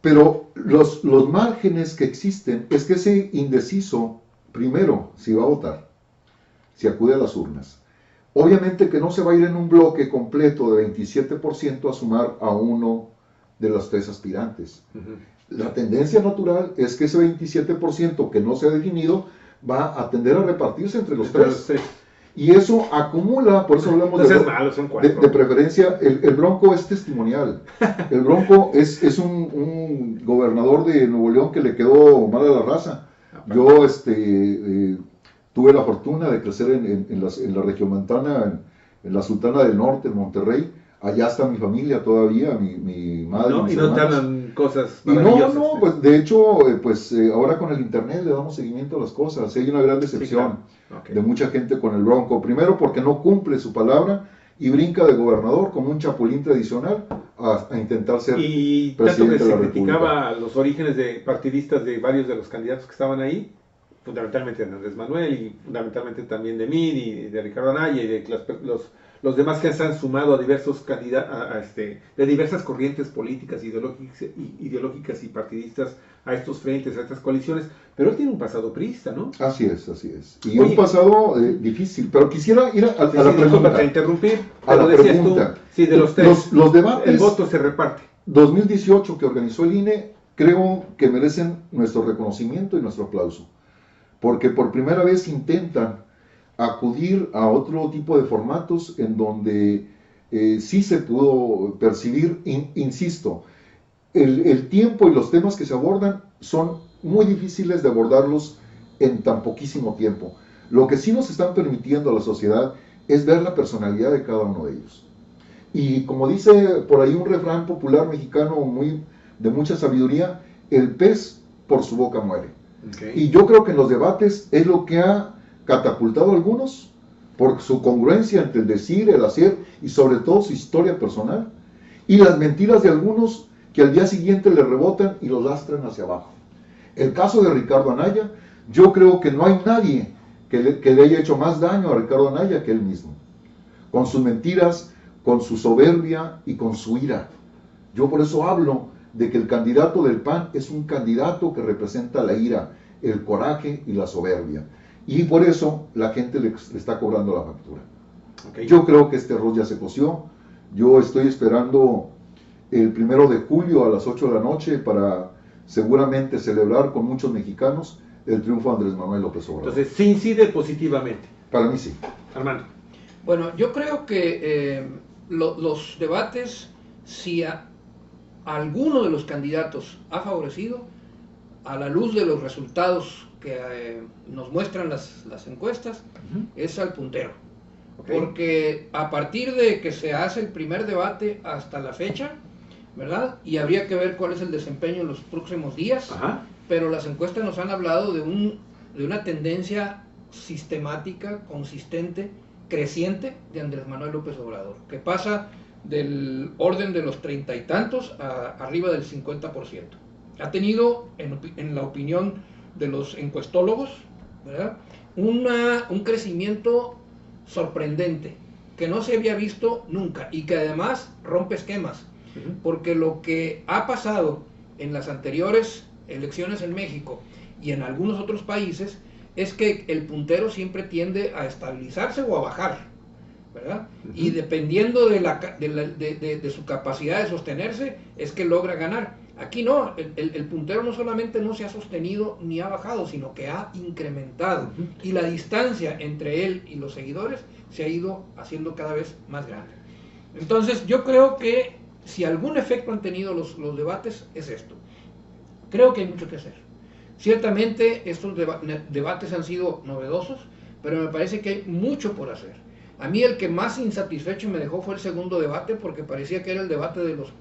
Pero los márgenes que existen es que ese indeciso, primero, si va a votar, si acude a las urnas, obviamente que no se va a ir en un bloque completo de 27% a sumar a uno de los 3 aspirantes. La tendencia natural es que ese 27% que no se ha definido va a tender a repartirse entre los 3. Y eso acumula, por eso hablamos de preferencia. El Bronco es testimonial. El Bronco es un gobernador de Nuevo León que le quedó mal a la raza. Yo tuve la fortuna de crecer en la regiomontana, en la Sultana del Norte, en Monterrey. Allá está mi familia todavía, mi madre. No, y no te hablan cosas maravillosas. No, pues de hecho, ahora con el internet le damos seguimiento a las cosas. Hay una gran decepción de mucha gente con el Bronco. Primero porque no cumple su palabra y brinca de gobernador como un chapulín tradicional a intentar ser presidente de la República. Y tanto que se criticaba los orígenes partidistas de varios de los candidatos que estaban ahí, fundamentalmente de Andrés Manuel y fundamentalmente también de Mir y de Ricardo Anaya y de los demás que se han sumado a diversos candidatos, de diversas corrientes políticas, ideológicas y partidistas a estos frentes, a estas coaliciones, pero él tiene un pasado priista, ¿no? Así es. Y un pasado difícil, pero quisiera ir a la pregunta. Para interrumpir, pero decías tú, de los 3, los debates, el voto se reparte. 2018 que organizó el INE, creo que merecen nuestro reconocimiento y nuestro aplauso, porque por primera vez intentan acudir a otro tipo de formatos en donde sí se pudo percibir, insisto, el tiempo y los temas que se abordan son muy difíciles de abordarlos en tan poquísimo tiempo. Lo que sí nos están permitiendo a la sociedad es ver la personalidad de cada uno de ellos. Y como dice por ahí un refrán popular mexicano de mucha sabiduría, el pez por su boca muere. Y yo creo que en los debates es lo que ha catapultado a algunos por su congruencia entre el decir, el hacer y sobre todo su historia personal, y las mentiras de algunos que al día siguiente le rebotan y los lastran hacia abajo. El caso de Ricardo Anaya, yo creo que no hay nadie que le haya hecho más daño a Ricardo Anaya que él mismo, con sus mentiras, con su soberbia y con su ira. Yo por eso hablo de que el candidato del PAN es un candidato que representa la ira, el coraje y la soberbia. Y por eso la gente le está cobrando la factura. Yo creo que este arroz ya se coció. Yo estoy esperando el 1 de julio a las 8 de la noche para seguramente celebrar con muchos mexicanos el triunfo de Andrés Manuel López Obrador. Entonces, ¿sí incide positivamente? Para mí sí. Armando. Bueno, yo creo que los debates, si a alguno de los candidatos ha favorecido, a la luz de los resultados que nos muestran las encuestas, es al puntero. Porque a partir de que se hace el primer debate hasta la fecha, ¿verdad? Y habría que ver cuál es el desempeño en los próximos días, pero las encuestas nos han hablado de una tendencia sistemática, consistente, creciente de Andrés Manuel López Obrador, que pasa del orden de los 30 y tantos a arriba del 50%. Ha tenido, en la opinión de los encuestólogos, ¿verdad?, un crecimiento sorprendente, que no se había visto nunca y que además rompe esquemas, porque lo que ha pasado en las anteriores elecciones en México y en algunos otros países es que el puntero siempre tiende a estabilizarse o a bajar, ¿verdad? Y dependiendo de su capacidad de sostenerse es que logra ganar. Aquí no, el puntero no solamente no se ha sostenido ni ha bajado, sino que ha incrementado. Y la distancia entre él y los seguidores se ha ido haciendo cada vez más grande. Entonces yo creo que si algún efecto han tenido los debates es esto. Creo que hay mucho que hacer. Ciertamente estos debates han sido novedosos, pero me parece que hay mucho por hacer. A mí el que más insatisfecho me dejó fue el segundo debate, porque parecía que era el debate de los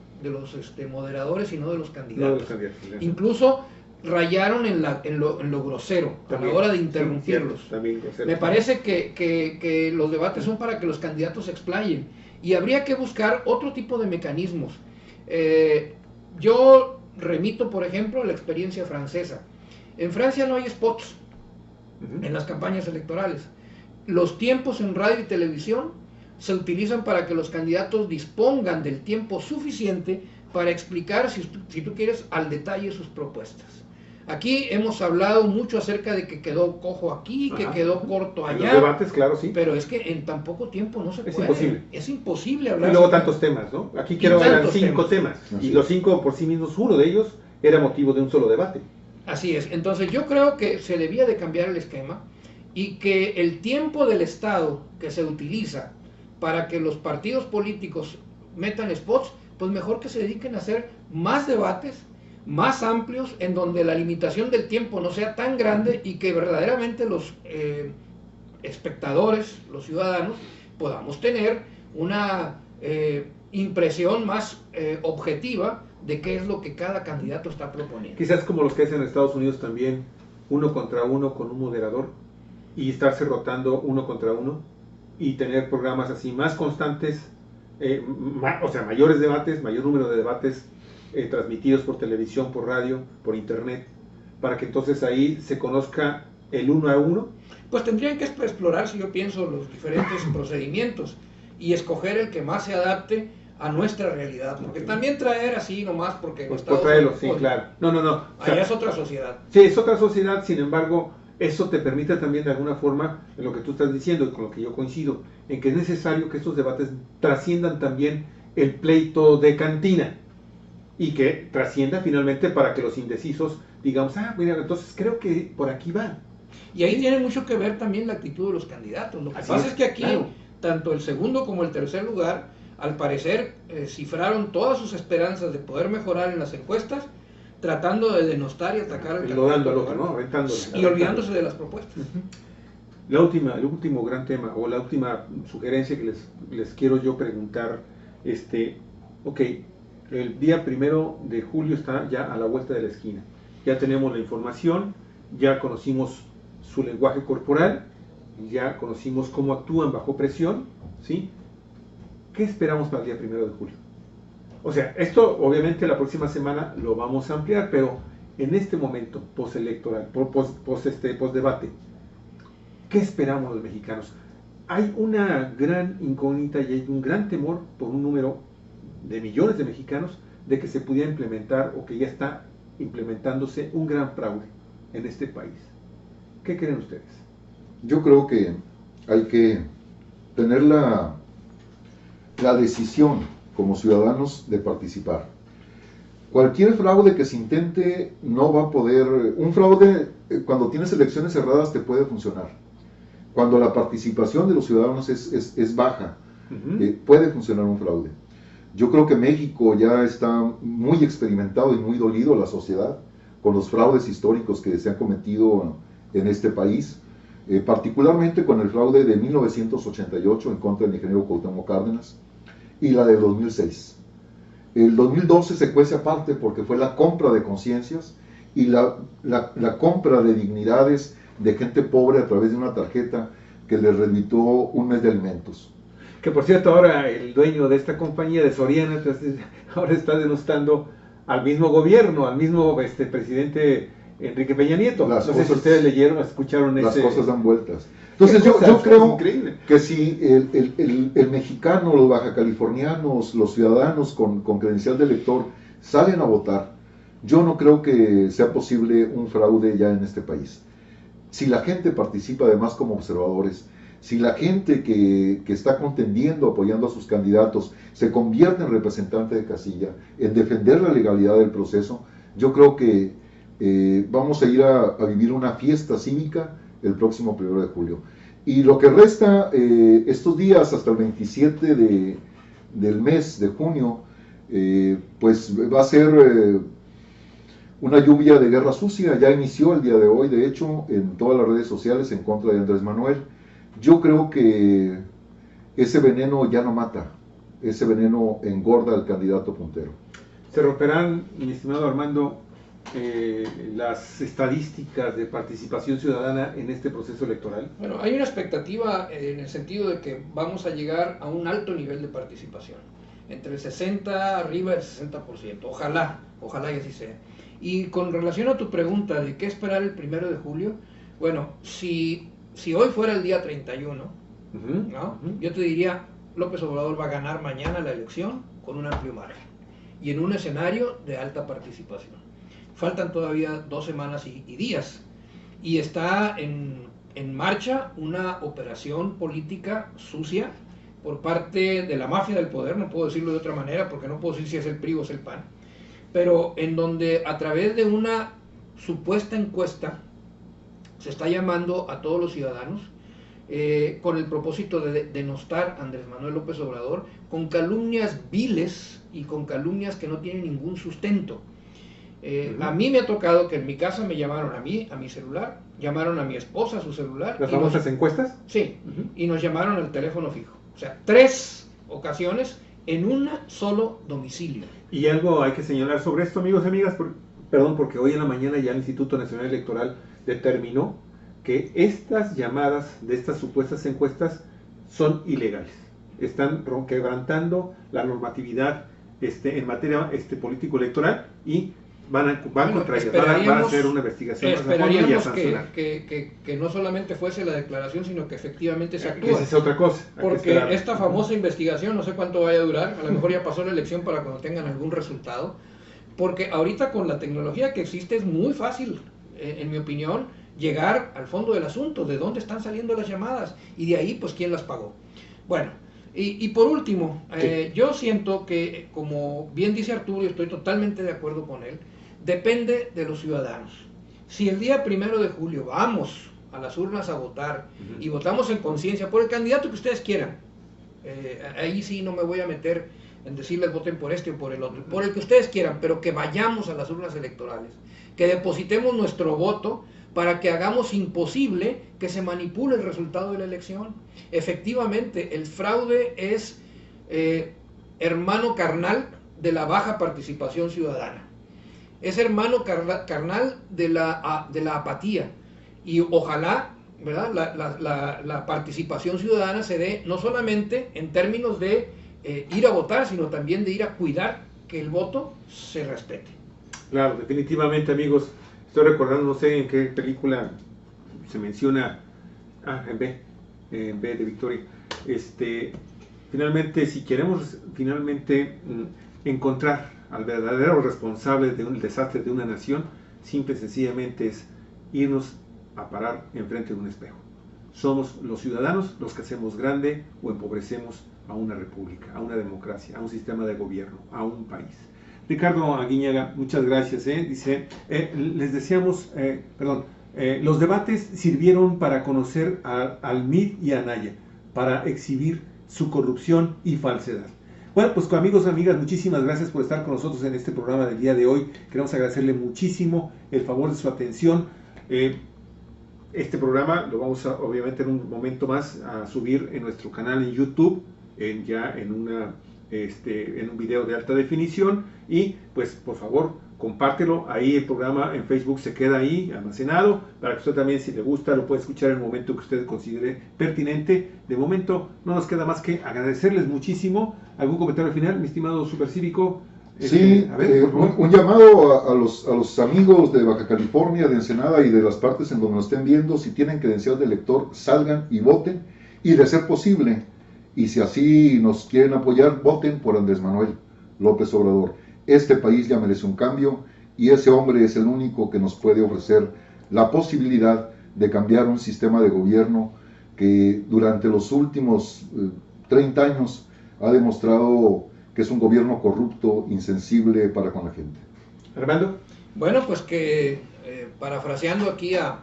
moderadores y no de los candidatos. Incluso rayaron en lo grosero también, a la hora de interrumpirlos. Sí, me parece que los debates son para que los candidatos se explayen y habría que buscar otro tipo de mecanismos. Yo remito, por ejemplo, a la experiencia francesa. En Francia no hay spots en las campañas electorales. Los tiempos en radio y televisión se utilizan para que los candidatos dispongan del tiempo suficiente para explicar, si tú quieres, al detalle sus propuestas. Aquí hemos hablado mucho acerca de que quedó cojo aquí, que quedó corto allá. En los debates, claro, sí. Pero es que en tan poco tiempo no se puede. Imposible. Es imposible hablar. Y luego tantos temas, ¿no? Aquí quiero eran 5 temas. Y los 5 por sí mismos, uno de ellos era motivo de un solo debate. Así es. Entonces yo creo que se debía de cambiar el esquema y que el tiempo del Estado que se utiliza para que los partidos políticos metan spots, pues mejor que se dediquen a hacer más debates, más amplios, en donde la limitación del tiempo no sea tan grande y que verdaderamente los espectadores, los ciudadanos, podamos tener una impresión más objetiva de qué es lo que cada candidato está proponiendo. Quizás como los que hacen en Estados Unidos también, 1 contra 1 con un moderador, y estarse rotando 1 contra 1, y tener programas así más constantes, o sea, mayores debates, mayor número de debates transmitidos por televisión, por radio, por internet, para que entonces ahí se conozca el 1 a 1. Pues tendrían que explorar, si yo pienso, los diferentes procedimientos y escoger el que más se adapte a nuestra realidad, porque también traer así nomás porque pues por traerlo, sí, claro. No. O sea, allá es otra sociedad. Sí, es otra sociedad, sin embargo, eso te permite también de alguna forma, en lo que tú estás diciendo y con lo que yo coincido, en que es necesario que estos debates trasciendan también el pleito de cantina y que trascienda finalmente para que los indecisos digamos, mira, entonces creo que por aquí va. Y ahí tiene mucho que ver también la actitud de los candidatos. Lo que pasa es que aquí, claro, tanto el segundo como el tercer lugar, al parecer, cifraron todas sus esperanzas de poder mejorar en las encuestas, tratando de denostar y atacar al candidato, ¿no? Y olvidándose de las propuestas. El último gran tema, o la última sugerencia que les quiero yo preguntar, ok, el día 1 de julio está ya a la vuelta de la esquina. Ya tenemos la información, ya conocimos su lenguaje corporal, ya conocimos cómo actúan bajo presión, ¿sí? ¿Qué esperamos para el día 1 de julio? O sea, esto obviamente la próxima semana lo vamos a ampliar, pero en este momento postelectoral, postdebate, ¿qué esperamos los mexicanos? Hay una gran incógnita y hay un gran temor por un número de millones de mexicanos de que se pudiera implementar o que ya está implementándose un gran fraude en este país. ¿Qué creen ustedes? Yo creo que hay que tener la decisión como ciudadanos de participar. Cualquier fraude que se intente no va a poder. Un fraude, cuando tienes elecciones cerradas, te puede funcionar. Cuando la participación de los ciudadanos es baja, puede funcionar un fraude. Yo creo que México ya está muy experimentado y muy dolido, la sociedad, con los fraudes históricos que se han cometido en este país, particularmente con el fraude de 1988 en contra del ingeniero Cuauhtémoc Cárdenas y la de 2006. El 2012 se cuece aparte porque fue la compra de conciencias y la compra de dignidades de gente pobre a través de una tarjeta que les remitió un mes de alimentos. Que por cierto, ahora el dueño de esta compañía de Soriana, entonces, ahora está denostando al mismo gobierno, al mismo presidente Enrique Peña Nieto. No sé si ustedes leyeron o escucharon las cosas dan vueltas. Entonces yo creo que si el mexicano, los bajacalifornianos, los ciudadanos con credencial de elector salen a votar, yo no creo que sea posible un fraude ya en este país. Si la gente participa además como observadores, si la gente que está contendiendo, apoyando a sus candidatos, se convierte en representante de casilla, en defender la legalidad del proceso, yo creo que vamos a ir a vivir una fiesta cívica el próximo 1 de julio. Y lo que resta, estos días hasta el 27 del mes de junio, pues va a ser una lluvia de guerra sucia. Ya inició el día de hoy, de hecho, en todas las redes sociales en contra de Andrés Manuel. Yo creo que ese veneno ya no mata, ese veneno engorda al candidato puntero. ¿Se romperán, mi estimado Armando, las estadísticas de participación ciudadana en este proceso electoral? Bueno, hay una expectativa en el sentido de que vamos a llegar a un alto nivel de participación, entre el 60 arriba del 60%, ojalá y así sea. Y con relación a tu pregunta de qué esperar el 1 de julio, bueno, si hoy fuera el día 31, ¿no? Yo te diría, López Obrador va a ganar mañana la elección con un amplio margen. y en un escenario de alta participación. Faltan todavía 2 semanas y días, y está en marcha una operación política sucia por parte de la mafia del poder, no puedo decirlo de otra manera porque no puedo decir si es el PRI o es el PAN, pero en donde a través de una supuesta encuesta se está llamando a todos los ciudadanos con el propósito de denostar a Andrés Manuel López Obrador con calumnias viles y con calumnias que no tienen ningún sustento. A mí me ha tocado que en mi casa me llamaron a mí, a mi celular, llamaron a mi esposa a su celular. ¿Las famosas encuestas? Sí, y nos llamaron al teléfono fijo. O sea, 3 ocasiones en un solo domicilio. Y algo hay que señalar sobre esto, amigos y amigas, porque hoy en la mañana ya el Instituto Nacional Electoral determinó que estas llamadas de estas supuestas encuestas son ilegales. Están quebrantando la normatividad en materia político-electoral y van contra ellas, van a hacer una investigación. Esperaríamos que no solamente fuese la declaración, sino que efectivamente se actúe. Esa es otra cosa. Porque esta famosa investigación, no sé cuánto vaya a durar, a lo mejor ya pasó la elección para cuando tengan algún resultado, porque ahorita con la tecnología que existe es muy fácil, en mi opinión, llegar al fondo del asunto, de dónde están saliendo las llamadas, y de ahí, pues, quién las pagó. Bueno, y por último, yo siento que, como bien dice Arturo, y estoy totalmente de acuerdo con él, depende de los ciudadanos. Si el día 1 de julio vamos a las urnas a votar y votamos en conciencia por el candidato que ustedes quieran, ahí sí no me voy a meter en decirles voten por este o por el otro, por el que ustedes quieran, pero que vayamos a las urnas electorales, que depositemos nuestro voto para que hagamos imposible que se manipule el resultado de la elección. Efectivamente, el fraude es hermano carnal de la baja participación ciudadana. Es hermano carnal de la apatía, y ojalá, ¿verdad?, la participación ciudadana se dé no solamente en términos de ir a votar, sino también de ir a cuidar que el voto se respete. Claro, definitivamente, amigos. Estoy recordando, no sé en qué película se menciona, en B de Victoria. Finalmente, si queremos encontrar al verdadero responsable de un desastre de una nación, simple y sencillamente es irnos a parar enfrente de un espejo. Somos los ciudadanos los que hacemos grande o empobrecemos a una república, a una democracia, a un sistema de gobierno, a un país. Ricardo Aguiñaga, muchas gracias. Dice, les decíamos, los debates sirvieron para conocer al MID y a Anaya, para exhibir su corrupción y falsedad. Bueno, pues amigos y amigas, muchísimas gracias por estar con nosotros en este programa del día de hoy. Queremos agradecerle muchísimo el favor de su atención. Este programa lo vamos a, obviamente, en un momento más a subir en nuestro canal en YouTube, en un video de alta definición, y pues por favor compártelo. Ahí el programa en Facebook se queda ahí almacenado para que usted también, si le gusta, lo pueda escuchar en el momento que usted considere pertinente. De momento no nos queda más que agradecerles muchísimo. ¿Algún comentario final, mi estimado Supercívico? Sí, a ver, un llamado a los amigos de Baja California, de Ensenada y de las partes en donde nos estén viendo. Si tienen credencial de elector, salgan y voten, y de ser posible, y si así nos quieren apoyar, voten por Andrés Manuel López Obrador. Este país ya merece un cambio, y ese hombre es el único que nos puede ofrecer la posibilidad de cambiar un sistema de gobierno que durante los últimos 30 años ha demostrado que es un gobierno corrupto, insensible para con la gente. Armando. Bueno, pues que parafraseando aquí a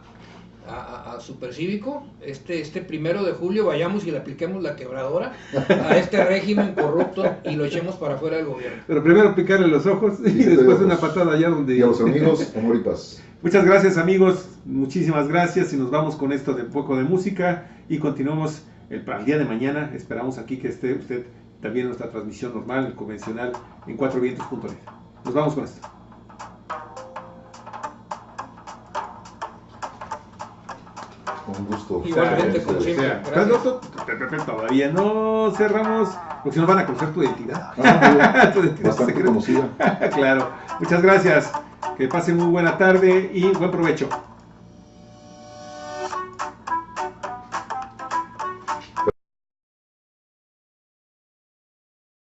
Supercívico, este 1 de julio vayamos y le apliquemos la quebradora a este régimen corrupto y lo echemos para afuera del gobierno. Pero primero picarle los ojos y después una patada allá donde... Y a los amigos, amor y paz. Muchas gracias, amigos, muchísimas gracias, y nos vamos con esto de un poco de música y continuamos para el día de mañana. Esperamos aquí que esté usted también en nuestra transmisión normal, convencional, en cuatrovientos.net. Nos vamos con esto. Un gusto. Igualmente, como siempre. Todavía no cerramos, porque si no van a conocer tu identidad. Tu identidad bastante conocida. Claro. Muchas gracias. Que pasen muy buena tarde y buen provecho.